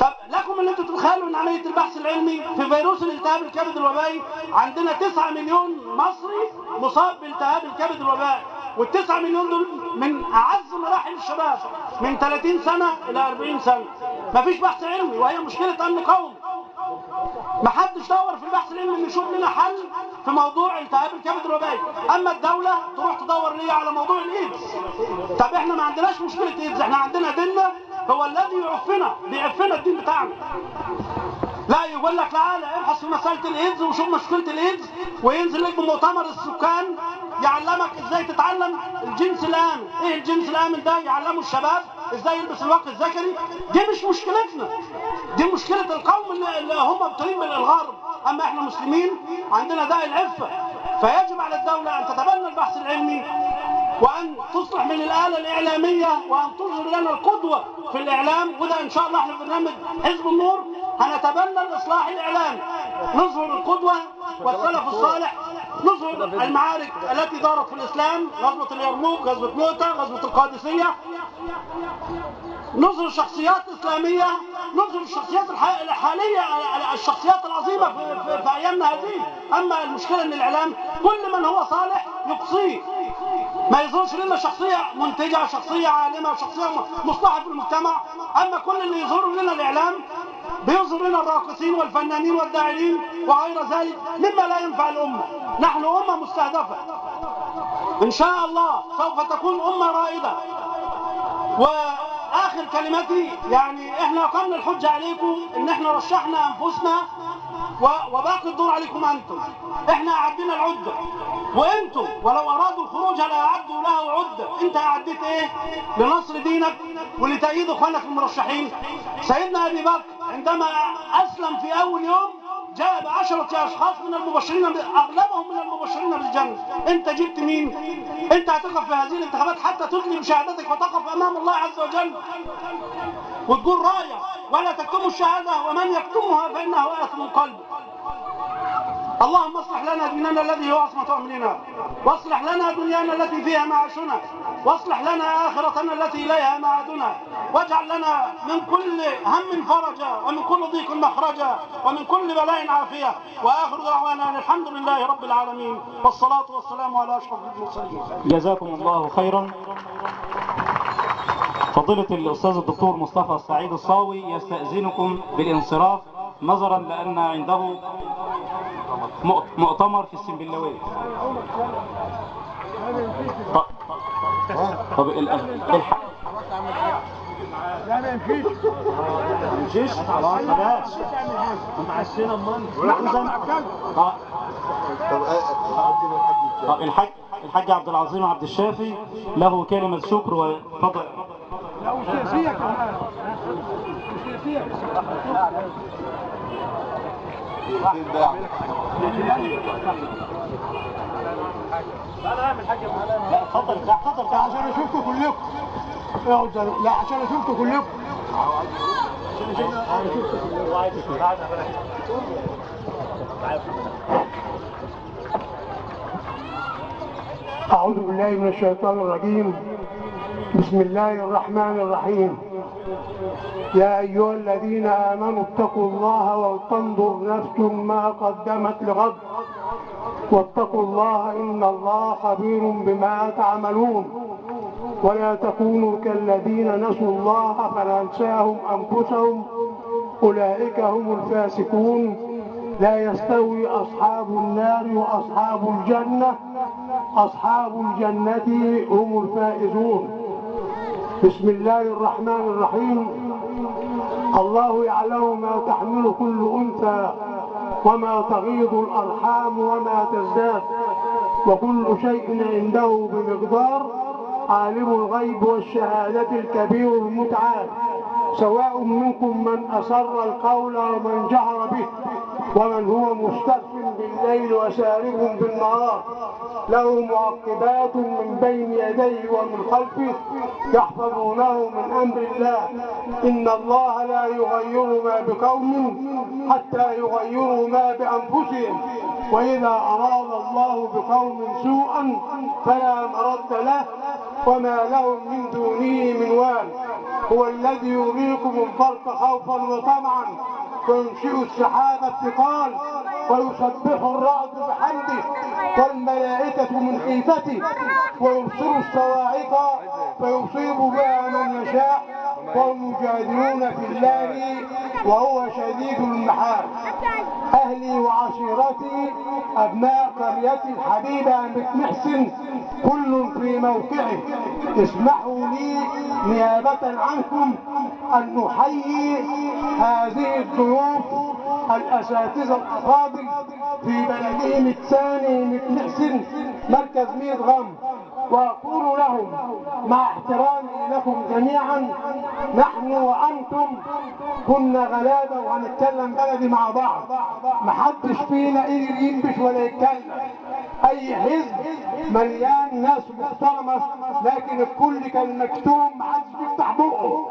طب لكم أن أنتم تتخيلوا أن عملية البحث العلمي في فيروس الالتهاب الكبد الوبائي عندنا 9 مليون مصري مصاب بالتهاب الكبد الوبائي، وال9 مليون دول من أعز مراحل الشباب من 30 سنة إلى 40 سنة. مفيش بحث علمي، وهي مشكلة أمن قومي. محدش دور في البحث العلمي إن يشوف لنا حل في موضوع التهاب الكبد الوبائي. أما الدولة تروح تدور ليه على موضوع الإيدز. طب إحنا ما عندناش مشكلة إيدز، إحنا عندنا ديننا هو الذي بيعفنا الدين بتاعنا. لا يقول لك تعالى ابحث في مسألة الإيدز وشوف مشكلة الإيدز، وينزل لك بمؤتمر السكان يعلمك ازاي تتعلم الجنس الآمن. ايه الجنس الآمن ده؟ يعلموا الشباب ازاي يلبس الواقي الذكري. دي مش مشكلتنا، دي مشكلة القوم اللي هم مبتلين من الغرب. اما احنا مسلمين عندنا داء العفة. فيجب على الدولة ان تتبنى البحث العلمي، وان تصلح من الآلة الإعلامية، وان تظهر لنا القدوة في الإعلام. وده ان شاء الله احنا في برنامج حزب النور هنتبنى الإصلاح الإعلامي، نظهر القدوة والسلف الصالح، نظهر المعارك التي دارت في الإسلام، غزوة اليرموك، غزوة موتة، غزوة القادسية، نظهر شخصيات إسلامية، نظهر الشخصيات الحالية، الشخصيات العظيمة في أيامنا هذه. أما المشكلة أن الإعلام كل من هو صالح يقصيه، ما يظهرش لنا شخصية منتجة، شخصية عالمة، شخصية مصلحة في المجتمع. أما كل اللي يظهر لنا الإعلام بيظهر لنا الراقصين والفنانين والداعرين وغير ذلك مما لا ينفع الأمة. نحن أمة مستهدفة، إن شاء الله سوف تكون أمة رائدة. وآخر كلمتي يعني إحنا أقمنا الحجة عليكم إن إحنا رشحنا أنفسنا، وباقي الدور عليكم أنتم. إحنا أعدنا العدة، وأنتم ولو أرادوا الخروج لا أعدوا له عدة. أنت أعديت إيه لنصر دينك ولتأييد إخوانك المرشحين؟ سيدنا أبي بكر عندما أسلم في أول يوم جاء ب10 أشخاص من المبشرين، أغلبهم من المبشرين بالجنة. أنت جبت مين؟ أنت هتقف في هذه الانتخابات حتى تدلي بشهادتك وتقف أمام الله عز وجل وتقول راية ولا تكتموا الشهادة، ومن يكتمها فإنه آثم قلبه. اللهم اصلح لنا ديننا الذي هو عصمة أمرنا، واصلح لنا دنيانا التي فيها معاشنا، واصلح لنا آخرتنا التي إليها معادنا، واجعل لنا من كل هم فرجا، ومن كل ضيق مخرجا، ومن كل بلاء عافية. وآخر دعوانا أن الحمد لله رب العالمين، والصلاة والسلام على أشرف المرسلين. جزاكم الله خيرا. فضيلة الأستاذ الدكتور مصطفى السعيد الصاوي يستأذنكم بالانصراف نظرا لأن عنده مؤتمر في السنبلاوية. طب الحق لا ما يمشيش خلاص بلاش معشنا الحاج عبد العظيم عبد الشافي له كلمة شكر وفضل. لا وسياسية كمان، وسياسية. لا اتفضل عشان اشوفكم كلكم. لا عشان اشوفكم كلكم. أعوذ بالله من الشيطان الرجيم. بسم الله الرحمن الرحيم. يا أيها الذين آمنوا اتقوا الله ولتنظر نفس ما قدمت لغد واتقوا الله إن الله خبير بما تعملون. ولا تكونوا كالذين نسوا الله فأنساهم أنفسهم أولئك هم الفاسقون. لا يستوي أصحاب النار وأصحاب الجنة، أصحاب الجنة هم الفائزون. بسم الله الرحمن الرحيم. الله يعلم ما تحمل كل أنثى وما تغيض الأرحام وما تزداد، وكل شيء عنده بمقدار. عالم الغيب والشهادة الكبير المتعال. سواء منكم من أسر القول ومن جهر به، ومن هو مستخف بالليل وسارب بالنهار. له معقبات من بين يديه ومن خلفه يحفظونه من أمر الله. إن الله لا يغير ما بقوم حتى يغيروا ما بأنفسهم. وإذا أراد الله بقوم سوءا فلا مرد له وما لهم من دونه من وال. هو الذي يريكم البرق خوفا وطمعا وينشئ السحاب الثقال ويسبح الرعد بحمده والملائكة من خيفته ويرسل الصواعق فيصيب بها من يشاء وهم يجادلون في الله وهو شديد المحال. أهلي وعشيرتي أبناء قريتي الحبيبة محسن كل في موقعه. اسمحوا لي نيابة عنكم أن نحيي هذه الضيوف الأساتذة الأفاضل في بلدهم الثاني محسن مركز ميت غم، وأقول لهم مع احترامي لكم جميعا: نحن وأنتم كنا غلابة وهنتكلم بلدي مع بعض. محدش فينا قدر ينبش ولا يتكلم. أي حزب مليان ناس محترمة، لكن الكل كان مكتوم، محدش بيفتح بقه.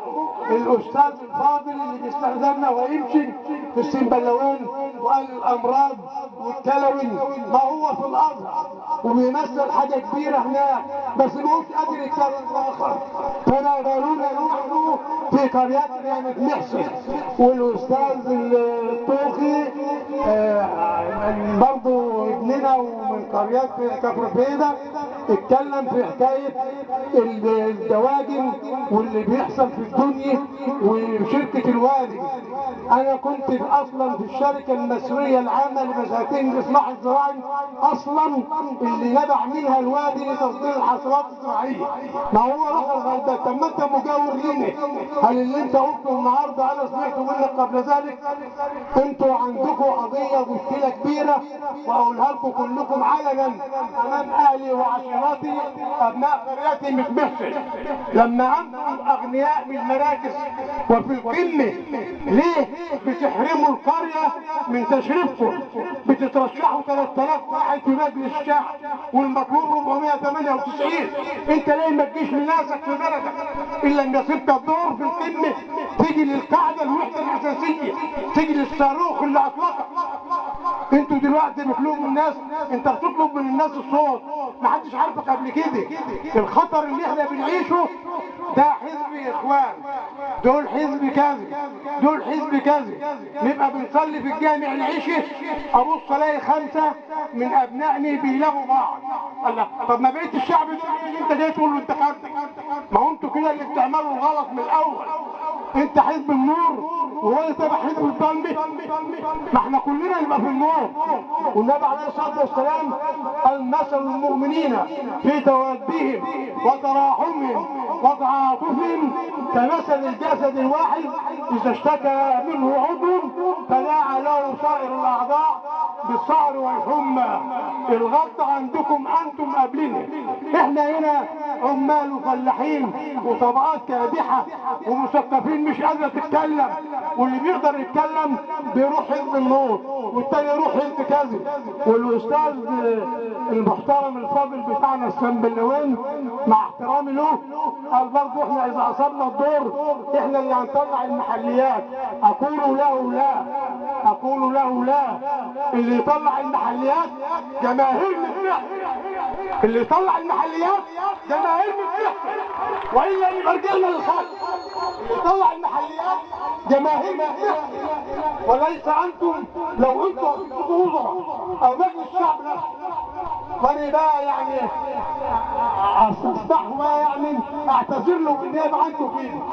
الأستاذ الفاضل اللي بيستخدمنا ويمشي في السنبلاوين وقال الأمراض والكلوي، ما هو في الأزهر وبيمثل حاجة كبيرة هناك، بس ما هوش قادر يتكلم آخر. فنادرونا نحن في قريتنا محسن. والأستاذ الطوخي برضه ابننا ومن قريات في كفر بيدة اتكلم في حكاية الدواجن واللي بيحصل في الدنيا وشركة الوادي. أنا كنت أصلا في الشركة المصرية العامة لمساكين الإصلاح الزراعي، أصلا اللي نبع منها الوادي لتصدير الحصولات الزراعية. ما هو رخر غلبان. طب ما أنت مجاور لينا. هل اللي أنت قلته النهارده أنا سمعته منك قبل ذلك؟ أنتوا عندكم قضية مشكلة كبيرة، وأقولها لكم كلكم علنا أمام أهلي وعشيرتي أبناء قريتي محسن. لما أنتم أغنياء من المراكز وفي القمة، ليه بتحرموا القرية من تشريفكم؟ بتترشحوا 3000 واحد في مجلس الشعب والمطلوب 498. انت ليه ما تجيش لناسك في بلدك الا ان سبت الدور في القمة؟ تيجي للقاعدة الوحدة الأساسية، تيجي للصاروخ اللي أطلقك. انتوا دلوقتي بتطلبوا الناس، انت بتطلب من الناس الصوت، محدش عارفك قبل كده. الخطر اللي احنا بنعيشه ده حزب اخوان، دول حزب كذا، دول حزب كذا. نبقى بنصلي في الجامع العشاء ابص الاقي 5 من ابنائنا بيلغوا بعض. الله، طب ما بقيت الشعب اللي انت جاي تقول له انتخبتك؟ ما هو انتوا كده اللي بتعملوا الغلط من الاول. انت حزب النور وهو تبع حزب الظلم. ما احنا كلنا نبقى في النور. والنبي عليه الصلاه والسلام قال: مثل المؤمنين في توادهم وتراحمهم وتعاطفهم كمثل الجسد الواحد اذا اشتكى منه عضو تداعى له سائر الاعضاء بالسهر والحمى. الغلط عندكم انتم قبلنا. احنا هنا عمال وفلاحين وطبقات كادحه ومثقفين مش قادره تتكلم، واللي بيقدر يتكلم بيروح حزب النور والتاني يروح حزب كذا. والاستاذ المحترم الفاضل بتاعنا السنبلاوين مع احترامي له قال برضه احنا اذا اصبنا الدور احنا اللي هنطلع المحليات. اقول له لا، اقول له لا. اللي اللي يطلع المحليات جماهير مفتاح، اللي يطلع المحليات جماهير مفتاح، والا يبقى رجالنا اللي صار. اللي يطلع المحليات جماهير مفتاح، وليس انتم. لو انتم وزراء او مجلس الشعب نفسه، فانا بقى يعني استحوى يعني اعتذر له بالنيابه عنكم فيه.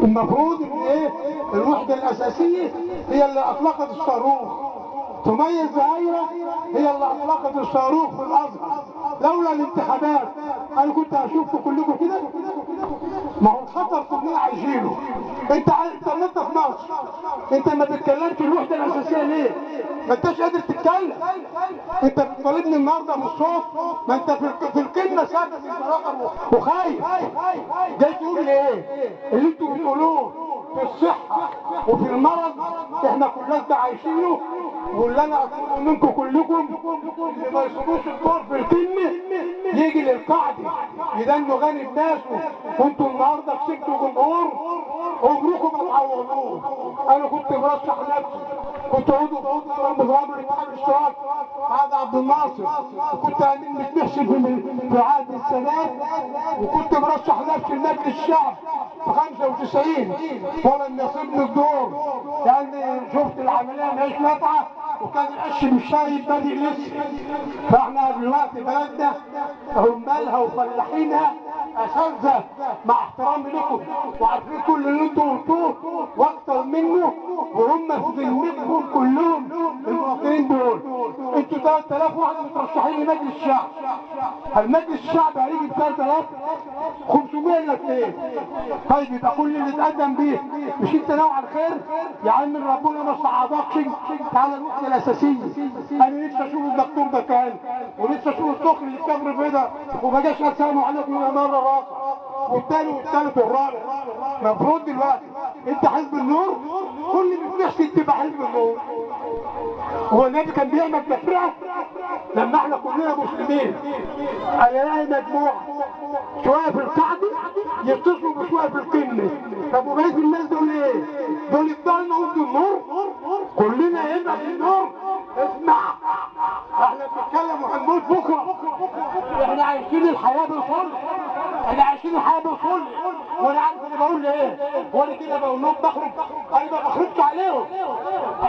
المفروض ان ايه الوحده الاساسيه هي اللي اطلقت الصاروخ، تميز زهيرة هي اللي اطلقت الصاروخ في الازهر. لولا الانتخابات انا كنت هشوفكم كلكم كده. ما هو الخطر كلنا عايشينه. انت في مصر، انت ما بتتكلمش الوحده الاساسيه ليه؟ ما انتش قادر تتكلم. انت بتطالبني النهارده بالصوت، ما انت في الكلمه ثابت البراءه وخايف. جاي تقول لي ايه؟ اللي انتوا بتقولوه في الصحه وفي المرض احنا كلنا عايشينه، واللي انا اطلبه منكم كلكم اللي ما يصيبوش الدور في الكلمه يجي للقاعده يدنوا غني بناسه. وانتوا النهارده كسبتوا جمهور عمركم ما تعوضوه. انا كنت مرشح نفسي، كنت عضو بضرب الاتحاد الاشتراكي بعد عبد الناصر، وكنت امين متمحشي في عهد السادات، وكنت مرشح نفسي لمجلس الشعب في 95 ولم يصيبني الدور لان شفت العمليه ماهيش نافعه وكان القش مش شايب بادئ لسه. فاحنا دلوقتي بلدنا عمالها وفلاحينها اساتذه مع احترامي لكم، وعارفين كل اللي انتوا قلتوه واكتر منه، وهم في ذمتكم كلهم المواطنين دول. انتوا 3000 واحد مترشحين لمجلس الشعب. المجلس الشعب هيجي ب 3500 الا 2. طيب يبقى كل اللي اتقدم بيه مش انت نوع الخير؟ يا عم ربنا ما صعدكش على الوحده الاساسيه. انا نفسي اشوف الدكتور ده كان، ونفسي اشوف الطفل اللي في كفر بيضاء وما جاش السلام عليكم يا مره رابع والثاني والثالث والرابع. المفروض دلوقتي انت حزب النور كل اللي بتحكي تبقى حزب النور. هو النبي كان بيعمل تفرقه لما احنا كلنا مسلمين الاقي مجموعه شويه في القعده يتصلوا بشويه في القمه. طب وبقيه الناس دول ايه؟ دول يفضلوا يقولوا النور كلنا يبقى في النور. اسمع، احنا بنتكلم وهنموت بكره. احنا عايشين الحياه بالخلق، احنا عايشين الحياه بالخلق. وانا عارف انا بقول ايه، وانا كده بقول لهم بخرج، انا ما بخرجش عليهم.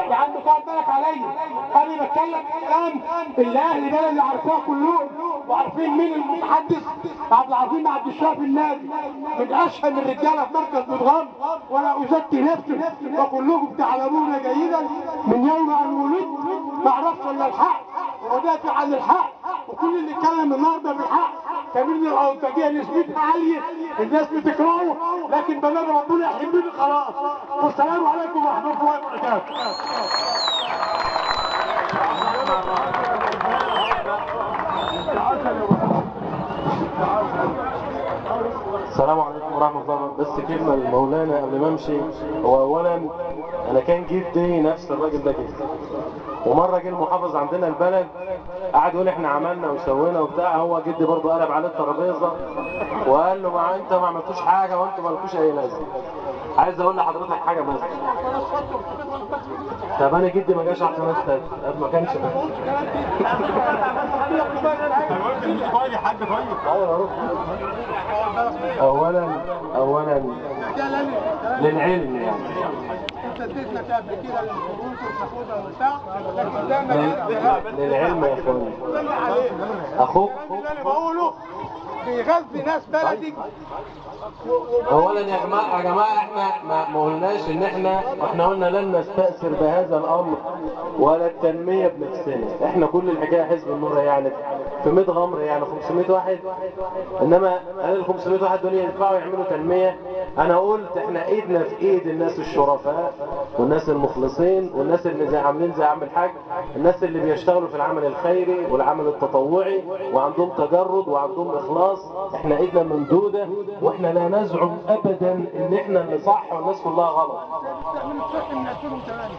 يا عم خد بالك عليا، انا بتكلم كلام اللي اهل بلدي عارفاه كلهم، وعارفين مين المتحدث. عبد العظيم عبد الشافي النادي من اشهر الرجاله في مركز مدغام، ولا ازكي نفسي وكلكم تعلمون جيدا من يوم ان ولدت ما اعرفش الا الحق ودافع عن الحق، وكل اللي اتكلم النهارده بالحق كمان الاوتاجيه نسبتها عاليه، الناس بتكرهه، لكن بلاد ربنا يحبني خلاص. والسلام عليكم ورحمه الله وبركاته. السلام عليكم ورحمة الله وبركاته. بس كلمة لمولانا قبل ما امشي. هو اولا انا كان جدي نفس الراجل ده كده، ومرة جه المحافظ عندنا البلد قعد يقول احنا عملنا وسوينا وبتاع. هو جدي برضه قلب عليه الترابيزة وقال له ما انت ما عملتوش حاجة وانتوا ما لكوش اي لازمة. عايز اقول لحضرتك حاجة بس. طب انا جدي ما جاش عشان استاذ ما كانش اولا للعلم يعني للعلم يا اخوان. اخوك اللي بقوله بيغذي ناس بلدي. اولا يا جماعه احنا ما قلناش ان احنا قلنا لن نستأثر بهذا الامر ولا التنميه بنفسنا. احنا كل الحكايه حزب النور يعني في 100 غمر يعني 500 واحد، انما هل ال 500 واحد دول ينفعوا يعملوا تنميه؟ انا قلت احنا ايدنا في ايد الناس الشرفاء والناس المخلصين والناس اللي زي عاملين زي عم الحاج، الناس اللي بيشتغلوا في العمل الخيري والعمل التطوعي وعندهم تجرد وعندهم اخلاص. احنا ايدنا ممدوده، واحنا لا نزعم ابدا ان احنا اللي صح والناس كلها غلط.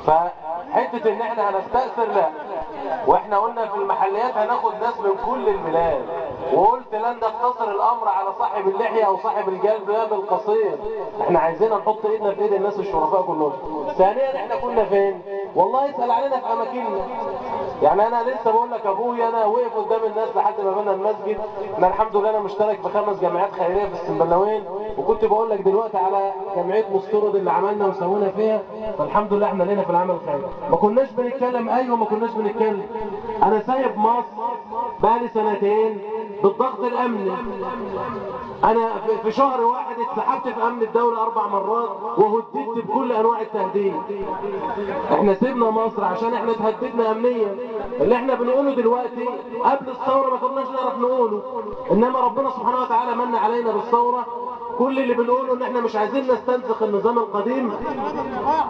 فحته ان احنا هنستأثر لا. واحنا قلنا في المحليات هناخد ناس من كل البلاد، وقلت لن نقتصر الامر على صاحب اللحيه او صاحب الجلد القصير. احنا عايزين نحط ايدنا في ايد الناس الشرفاء كلهم. ثانيا احنا كنا فين؟ والله اسأل علينا في اماكننا. يعني انا لسه بقول لك ابويا انا وقف قدام الناس لحد ما بنى المسجد. انا الحمد لله انا مشترك في 5 جمعيات خيريه في السنبلاوين، وكنت بقول لك دلوقتي على جمعيه مستورد اللي عملنا وسوينا فيها. فالحمد لله احنا لينا في العمل الخيري. ما كناش بنتكلم، ايوه ما كناش بنتكلم. انا سايب مصر بقالي 2 سنين بالضغط الامني. انا في شهر واحد اتسحبت في امن الدوله 4 مرات وهددت بكل انواع التهديد. احنا سيبنا مصر عشان احنا اتهددنا امنيا. اللي احنا بنقوله دلوقتي قبل الثوره ما كناش نعرف نقوله، انما ربنا سبحانه وتعالى من علينا بالثوره. كل اللي بنقوله ان احنا مش عايزين نستنسخ النظام القديم،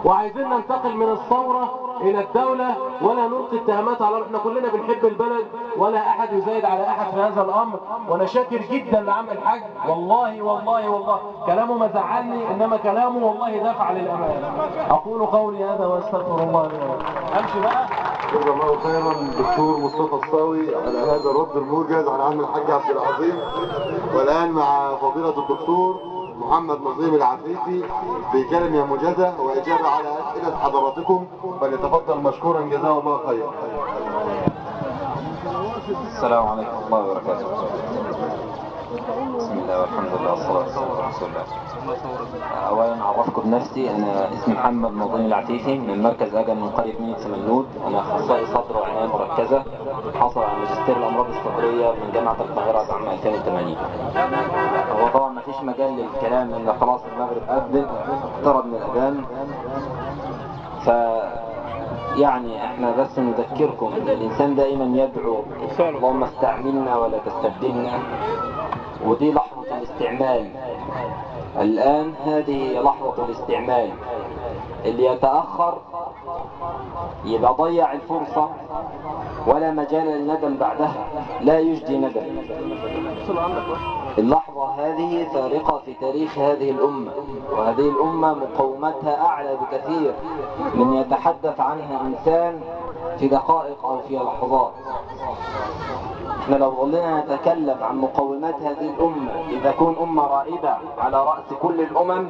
وعايزين ننتقل من الثوره الى الدوله، ولا نلقي اتهامات على احنا كلنا بنحب البلد، ولا احد يزايد على احد في هذا الامر. وانا شاكر جدا لعم الحاج، والله والله والله كلامه ما زعلني، انما كلامه والله دافع للامان. اقول قولي هذا واستغفر الله لي ولكم. امشي بقى. جزا الله خيرا الدكتور مصطفى الصاوي على هذا الرد الموجز عن عم الحاج عبد العظيم. والان مع فضيلة الدكتور محمد نظيم العفيفي في كلمة موجزة وإجابة على أسئلة حضراتكم، فليتفضل مشكورا جزاه الله خيرا. السلام عليكم ورحمة الله وبركاته. بسم الله والحمد لله والصلاة والسلام على رسول الله. أولا أعرفكم بنفسي، أنا اسمي محمد نظيم العفيفي من مركز أجل من قرية مينيا سمنود. أنا أخصائي صدر وعناية مركزة، حاصل على ماجستير الأمراض الصدرية من جامعة القاهرة عام 2008. هو طبعا ما فيش مجال للكلام لأن خلاص المغرب أذن اقترب من الأذان، يعني احنا بس نذكركم الانسان دائما يدعو اللهم استعملنا ولا تستبدلنا، ودي لحظة الاستعمال. الان هذه لحظة الاستعمال، اللي يتأخر يبقى ضيع الفرصة ولا مجال للندم بعدها، لا يجدي ندم. اللحظة هذه فارقة في تاريخ هذه الأمة، وهذه الأمة مقومتها أعلى بكثير من يتحدث عنها إنسان في دقائق أو في لحظات. احنا لو ظلنا نتكلم عن مقومات هذه الأمة لتكون أمة رائدة على رأس كل الأمم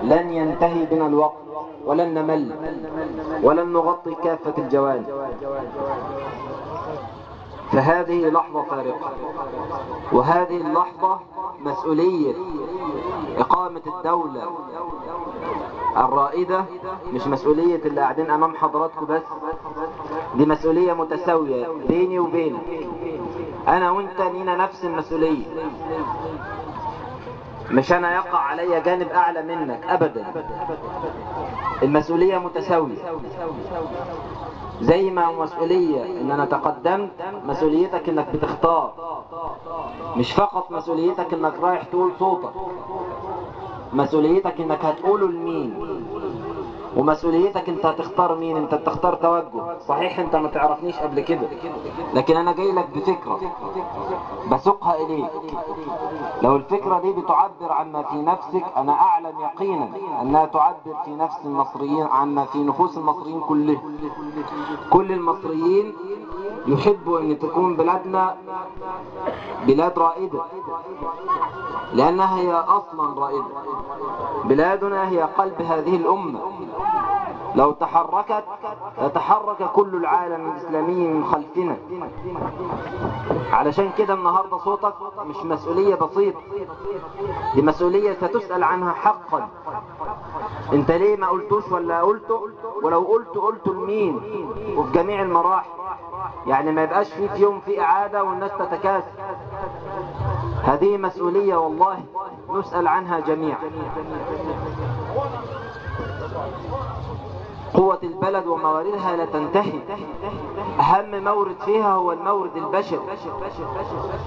لن ينتهي بنا الوقت، ولن نمل، ولن نغطي كافة الجوانب. فهذه لحظة فارقة، وهذه اللحظة مسؤولية إقامة الدولة الرائدة، مش مسؤولية اللي قاعدين أمام حضراتكم بس، دي مسؤولية متساوية بيني وبينك. أنا وأنت لينا نفس المسؤولية، مش أنا يقع علي جانب أعلى منك أبدا، المسؤولية متساوية. زي ما مسؤولية ان انا تقدمت، مسؤوليتك انك بتختار، مش فقط مسؤوليتك انك رايح تقول صوتك، مسؤوليتك انك هتقوله لمين، ومسؤوليتك انت هتختار مين. انت بتختار توجه، صحيح انت ما تعرفنيش قبل كده، لكن انا جاي لك بفكرة بسوقها اليك. لو الفكرة دي بتعبر عما في نفسك، انا اعلم يقينا انها تعبر في نفس المصريين عما في نفوس المصريين كلهم. كل المصريين يحبوا ان تكون بلادنا بلاد رائدة، لانها هي اصلا رائدة. بلادنا هي قلب هذه الامة، لو تحركت يتحرك كل العالم الإسلامي من خلفنا. علشان كده النهاردة صوتك مش مسؤولية بسيطة، دي مسؤولية ستسأل عنها حقا. انت ليه ما قلتوش ولا قلته، ولو قلته لمين، وفي جميع المراحل. يعني ما يبقاش في يوم في إعادة والناس تتكاسل. هذه مسؤولية والله نسأل عنها جميعا. قوة البلد ومواردها لا تنتهي. أهم مورد فيها هو المورد البشري،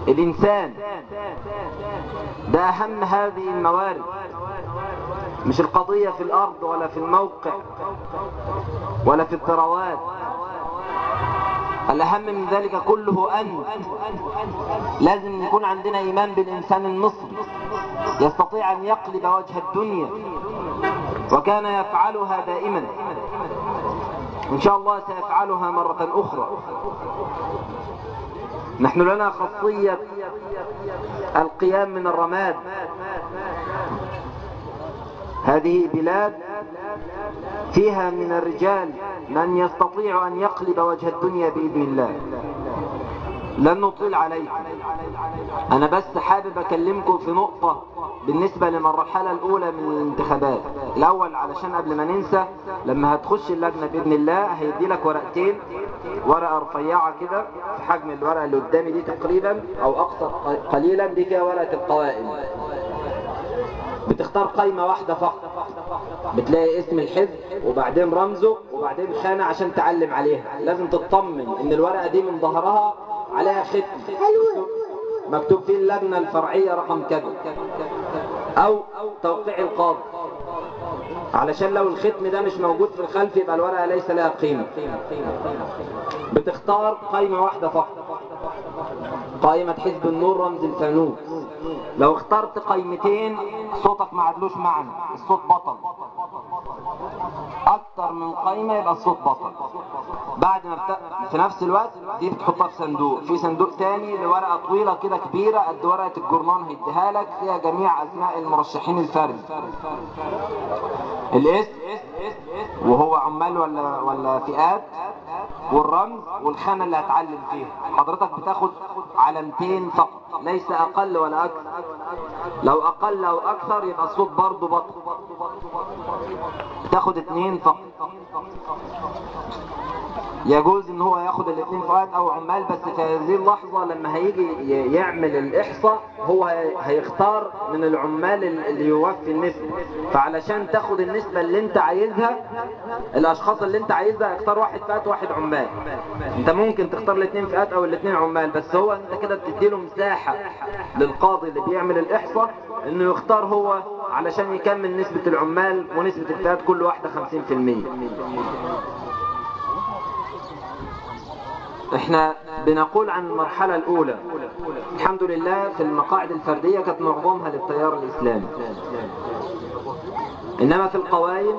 الإنسان، ده أهم هذه الموارد، مش القضية في الأرض ولا في الموقع ولا في الثروات. الأهم من ذلك كله أن لازم يكون عندنا إيمان بالإنسان المصري يستطيع أن يقلب وجه الدنيا، وكان يفعلها دائما، إن شاء الله سيفعلها مرة أخرى. نحن لنا خاصية القيام من الرماد. هذه بلاد فيها من الرجال من يستطيع أن يقلب وجه الدنيا بإذن الله. لن نطيل عليكم، أنا بس حابب أكلمكم في نقطة بالنسبة للمرحلة الأولى من الانتخابات. الأول علشان قبل ما ننسى، لما هتخش اللجنة بإذن الله هيدي لك ورقتين، ورقة رفيعة كده في حجم الورقة اللي قدامي دي تقريبا أو أقصر قليلا، دي فيها ورقة القوائم. بتختار قائمة واحدة فقط، بتلاقي اسم الحزب وبعدين رمزه وبعدين خانة عشان تعلم عليها. لازم تطمن ان الورقة دي من ظهرها عليها ختم مكتوب فيه اللجنة الفرعية رقم كذا او توقيع القاضي، علشان لو الختم ده مش موجود في الخلف يبقى الورقة ليس لها قيمة. بتختار قائمة واحدة فقط، قائمة حزب النور رمز الفانوس. لو اخترت قائمتين صوتك ما عدلوش معنى، الصوت بطل. اكتر من قائمة يبقى الصوت بطل. بعد ما في نفس الوقت دي بتحطها في صندوق، في صندوق تاني لورقة طويلة كده كبيرة قد ورقة الجورنان هيديها لك، فيها جميع اسماء المرشحين الفردي، الاسم وهو عمال ولا فئات، والرمز والخانة اللي هتعلم فيها. حضرتك بتاخد علامتين فقط، ليس اقل ولا اكثر. لو اقل او اكثر يبقى الصوت برضه بطل. تاخد 2 فقط. يجوز ان هو ياخد الاثنين فئات او عمال، بس في هذه اللحظة لما هيجي يعمل الاحصاء هو هيختار من العمال اللي يوفي النسبة. فعلشان تاخد النسبة اللي انت عايزها، الاشخاص اللي انت عايزها، اختار 1 فئات 1 عمال. انت ممكن تختار الاثنين فئات او الاثنين عمال، بس هو انت كده بتديله مساحة للقاضي اللي بيعمل الاحصاء انه يختار هو علشان يكمل نسبة العمال ونسبة الفئات كل واحدة 50%. احنا بنقول عن المرحلة الاولى الحمد لله في المقاعد الفردية كانت معظمها للتيار الاسلامي، انما في القوائم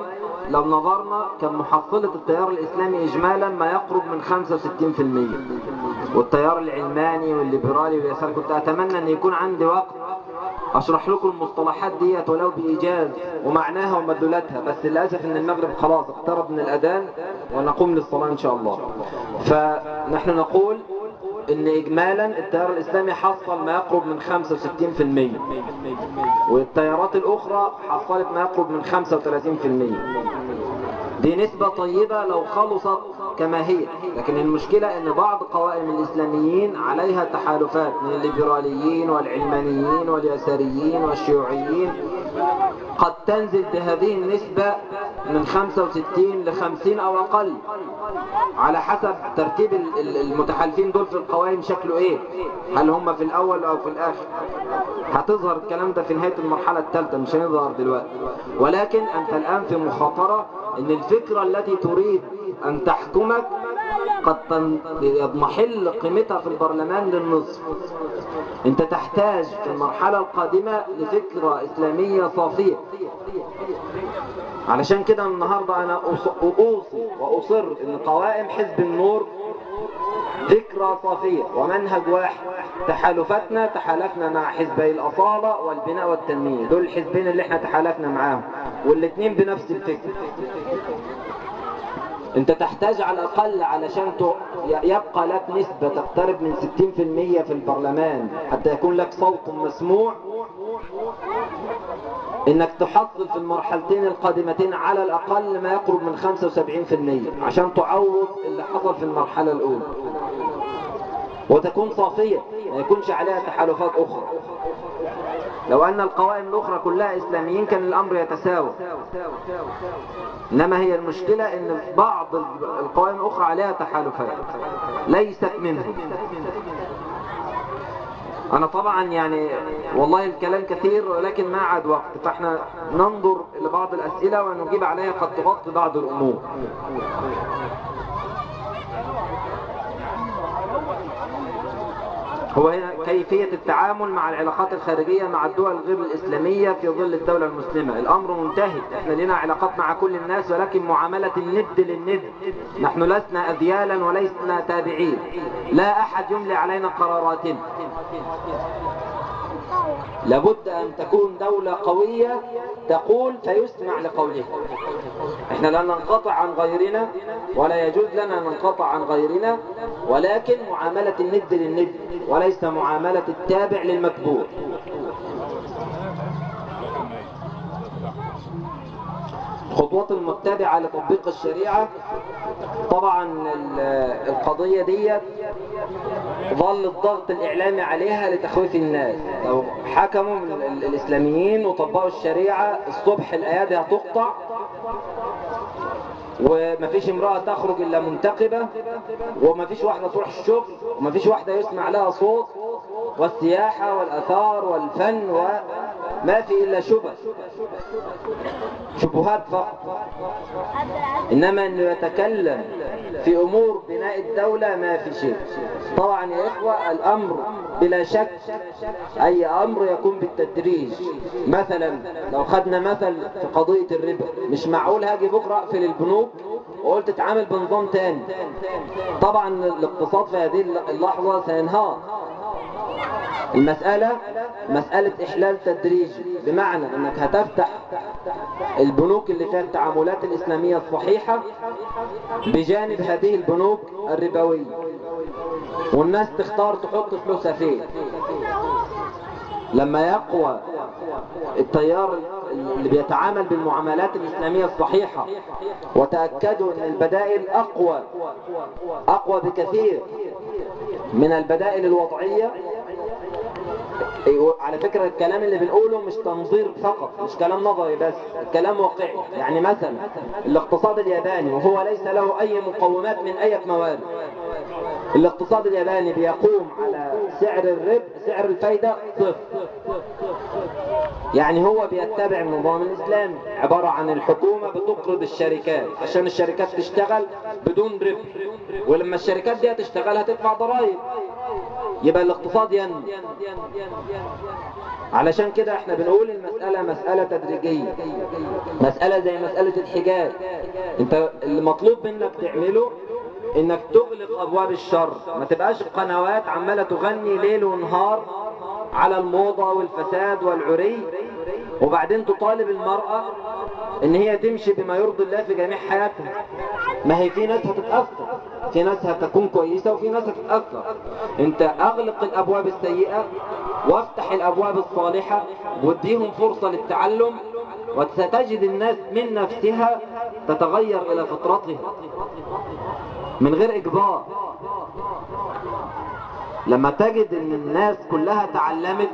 لو نظرنا كان محصلة التيار الاسلامي اجمالا ما يقرب من 65%، والتيار العلماني والليبرالي واليسار. كنت اتمنى ان يكون عندي وقت اشرح لكم المصطلحات ديت ولو بايجاز ومعناها ومدلولاتها، بس للاسف ان المغرب خلاص اقترب من الاذان ونقوم للصلاة ان شاء الله. فنحن نقول ان اجمالا التيار الاسلامي حصل ما يقرب من 65%، والتيارات الاخرى حصلت ما يقرب من 35%. دي نسبة طيبة لو خلصت كما هي، لكن المشكلة ان بعض قوائم الاسلاميين عليها تحالفات من الليبراليين والعلمانيين واليساريين والشيوعيين، قد تنزل بهذه النسبة من 65 ل 50 او اقل، على حسب ترتيب المتحالفين دول في القوائم شكله ايه، هل هم في الاول او في الاخر. هتظهر الكلام ده في نهاية المرحلة الثالثة، مش هيظهر دلوقتي. ولكن انت الان في مخاطرة ان الفكرة التي تريد ان تحكمك قد يضمحل قيمتها في البرلمان للنصف. انت تحتاج في المرحلة القادمة لفكرة اسلامية صافية. علشان كده النهاردة انا اوصي واصر ان قوائم حزب النور فكرة صافية ومنهج واحد. تحالفنا مع حزبي الأصالة والبناء والتنمية، دول الحزبين اللي احنا تحالفنا معاهم، والاثنين بنفس الفكرة. انت تحتاج على الأقل علشان يبقى لك نسبة تقترب من 60% في البرلمان حتى يكون لك صوت مسموع، انك تحصل في المرحلتين القادمتين على الأقل ما يقرب من 75% عشان تعوض اللي حصل في المرحلة الأولى، وتكون صافية ما يكونش عليها تحالفات أخرى. لو أن القوائم الأخرى كلها إسلاميين كان الأمر يتساوى، إنما هي المشكلة إن بعض القوائم الأخرى عليها تحالفات ليست منهم. أنا طبعا يعني والله الكلام كثير ولكن ما عاد وقت، فإحنا ننظر لبعض الأسئلة ونجيب عليها قد تغطي بعض الأمور. هو هنا كيفية التعامل مع العلاقات الخارجية مع الدول غير الإسلامية في ظل الدولة المسلمة. الأمر منتهي، احنا لنا علاقات مع كل الناس ولكن معاملة الند للند. نحن لسنا أذيالا ولسنا تابعين، لا أحد يملي علينا قراراتنا. لابد أن تكون دولة قوية تقول فيسمع لقولها. احنا لا ننقطع عن غيرنا ولا يجوز لنا أن ننقطع عن غيرنا، ولكن معاملة الند للند وليس معاملة التابع للمتبوع. الخطوات المتبعة لتطبيق الشريعة، طبعا القضية دي ظل الضغط الإعلامي عليها لتخويف الناس. لو حكموا الإسلاميين وطبقوا الشريعة الصبح الأيادي هتقطع، ومفيش امرأة تخرج إلا منتقبة، ومفيش واحدة تروح الشغل، ومفيش واحدة يسمع لها صوت، والسياحة والأثار والفن وما في إلا شبهات فقط. إنما أنه يتكلم في أمور بناء الدولة ما في شيء. طبعا يا إخوة الأمر بلا شك أي أمر يكون بالتدريج. مثلا لو خدنا مثل في قضية الربا، مش معقول هاجي بكرة أقفل البنوك وقلت اتعامل بنظام تاني. طبعا الاقتصاد في هذه اللحظة سينهار. المسألة مسألة إحلال تدريجي، بمعنى أنك هتفتح البنوك اللي فيها التعاملات الإسلامية الصحيحة بجانب هذه البنوك الربوية، والناس تختار تحط فلوسها فين. لما يقوى التيار اللي بيتعامل بالمعاملات الإسلامية الصحيحة وتأكدوا أن البدائل أقوى بكثير من البدائل الوضعية. على فكرة الكلام اللي بنقوله مش تنظير فقط، مش كلام نظري بس، الكلام واقعي. يعني مثلا الاقتصاد الياباني وهو ليس له أي مقومات من أي موارد، الاقتصاد الياباني بيقوم على سعر الفايدة صفر. يعني هو بيتبع النظام الإسلامي، عبارة عن الحكومة بتقرض الشركات عشان الشركات تشتغل بدون ربح، ولما الشركات دي تشتغل هتدفع ضرائب، يبقى الاقتصاد ينمو. علشان كده احنا بنقول المسألة مسألة تدريجية، مسألة زي مسألة الحجاب. انت المطلوب منك تعمله انك تغلق ابواب الشر، ما تبقاش القنوات عمالة تغني ليل ونهار على الموضة والفساد والعري، وبعدين تطالب المرأة ان هي تمشي بما يرضي الله في جميع حياتها. ما هي في ناس هتتأثر، في ناس هتكون كويسة وفي ناس هتتأثر. انت اغلق الابواب السيئة وافتح الابواب الصالحة واديهم فرصة للتعلم، وستجد الناس من نفسها تتغير الى فطرتها من غير اجبار. لما تجد ان الناس كلها تعلمت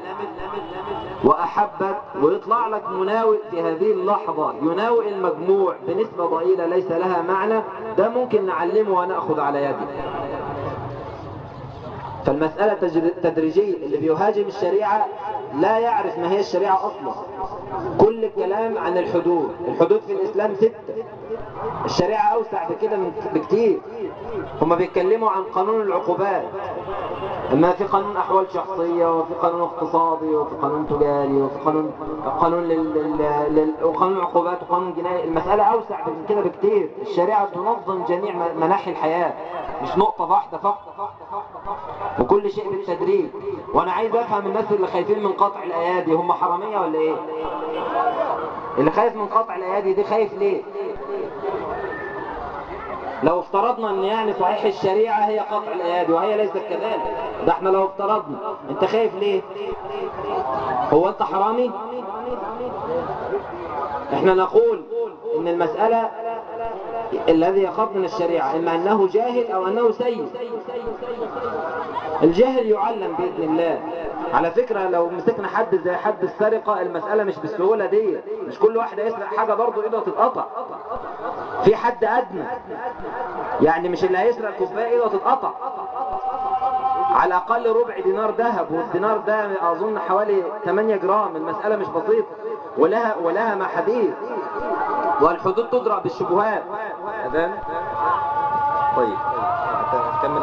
واحبت، ويطلع لك مناوئ في هذه اللحظة يناوئ المجموع بنسبة ضئيلة ليس لها معنى، ده ممكن نعلمه ونأخذ على يده. فالمسألة تدريجية. اللي بيهاجم الشريعة لا يعرف ما هي الشريعة أصلا. كل الكلام عن الحدود في الإسلام 6، الشريعة أوسع بكده بكتير. هما بيتكلموا عن قانون العقوبات، اما في قانون احوال شخصيه، وفي قانون اقتصادي، وفي قانون تجاري، وفي قانون عقوبات وقانون جنائي. المساله اوسع من كده بكتير. الشريعه تنظم جميع مناحي الحياه، مش نقطه واحده فقط، وكل شيء بالتدريج. وانا عايز افهم الناس اللي خايفين من قطع الايادي، هم حراميه ولا ايه؟ اللي خايف من قطع الايادي دي خايف ليه؟ لو افترضنا ان يعني صحيح الشريعة هي قطع الايادي وهي ليست كذلك، ده احنا لو افترضنا، انت خايف ليه؟ هو انت حرامي؟ احنا نقول ان المسألة الذي يخاف من الشريعة اما انه جاهل او انه سيء. الجاهل يعلم باذن الله. على فكرة لو مسكنا حد زي حد السرقة، المسألة مش بالسهولة دي، مش كل واحد يسرق حاجة برضه ايده تتقطع. في حد ادنى، يعني مش اللي هيسرق كوبايه ايده تتقطع، على الاقل ربع دينار ذهب، والدينار ده اظن حوالي 8 جرام. المسألة مش بسيطة، ولها محاذير، والحدود تدرأ بالشبهات. اذان طيب هتكمل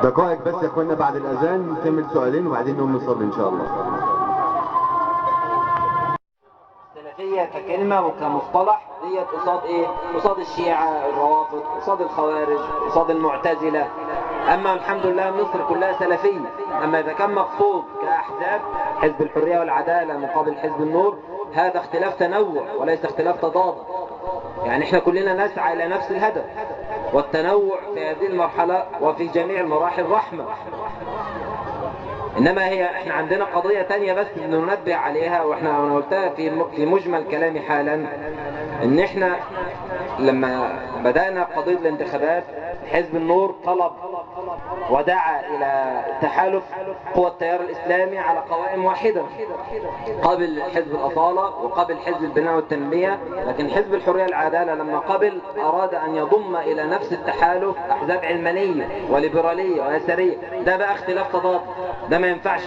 دقائق بس يا اخوانا بعد الاذان نكمل سؤالين وبعدين نقوم نصلي ان شاء الله. السلفية ككلمة وكمصطلح ديت قصاد ايه؟ قصاد الشيعة، الروافض، قصاد الخوارج، قصاد المعتزلة. اما الحمد لله مصر كلها سلفيه. اما اذا كان مقصود كاحزاب حزب الحريه والعداله مقابل حزب النور، هذا اختلاف تنوع وليس اختلاف تضاد. يعني احنا كلنا نسعى الى نفس الهدف، والتنوع في هذه المرحله وفي جميع المراحل رحمه. انما احنا عندنا قضيه تانية بس ننبه عليها، انا قلتها في مجمل كلامي حالا، ان احنا لما بدأنا قضية الانتخابات حزب النور طلب ودعا إلى تحالف قوى التيار الإسلامي على قوائم واحدة، قبل حزب الأصالة وقبل حزب البناء والتنمية. لكن حزب الحرية والعدالة لما قبل أراد أن يضم إلى نفس التحالف أحزاب علمانية وليبرالية ويسارية. ده بقى اختلاف تضاد، ده ما ينفعش.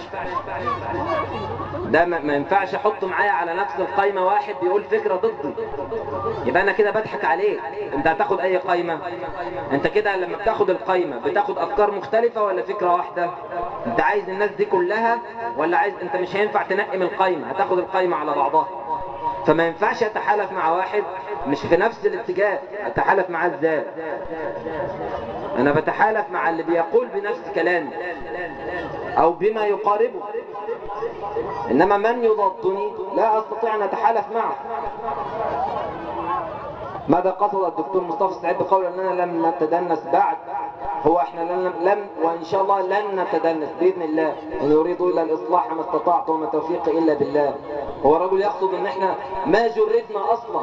ده ما ينفعش احط معايا على نفس القايمة واحد بيقول فكرة ضدي، يبقى انا كده بضحك عليك. انت هتاخد اي قايمة؟ انت كده لما بتاخد القايمة بتاخد افكار مختلفة ولا فكرة واحدة؟ انت عايز الناس دي كلها ولا عايز؟ انت مش هينفع تنقي من القايمة، هتاخد القايمة على بعضها. فما ينفعش اتحالف مع واحد مش في نفس الاتجاه. اتحالف معاه ازاي؟ انا بتحالف مع اللي بيقول بنفس كلامي او بما يقاربه، انما من يضادني لا استطيع ان اتحالف معه. ماذا قصد الدكتور مصطفى السعيد بقول اننا لم نتدنس بعد؟ هو احنا لم وان شاء الله لن نتدنس باذن الله، ان اريد الا الاصلاح ما استطعت وما توفيقي الا بالله. هو الرجل يقصد ان احنا ما جردنا اصلا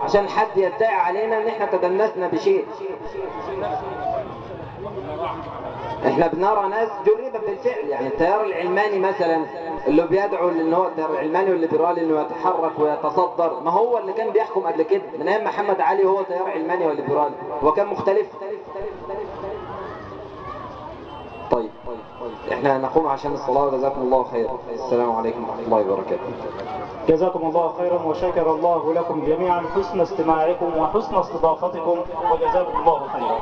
عشان حد يدعي علينا ان احنا تدنسنا بشيء. احنا بنرى ناس جربت بالفعل، يعني التيار العلماني مثلا اللي بيدعو ان هو التيار العلماني والليبرالي انه يتحرك ويتصدر، ما هو اللي كان بيحكم قبل كده من ايام محمد علي، هو تيار علماني والليبرالي، هو كان مختلف. طيب احنا نقوم عشان الصلاة وجزاكم الله خيرا. السلام عليكم ورحمة الله وبركاته. جزاكم الله خيرا وشكر الله لكم جميعا حسن استماعكم وحسن استضافتكم، وجزاكم الله خيرا.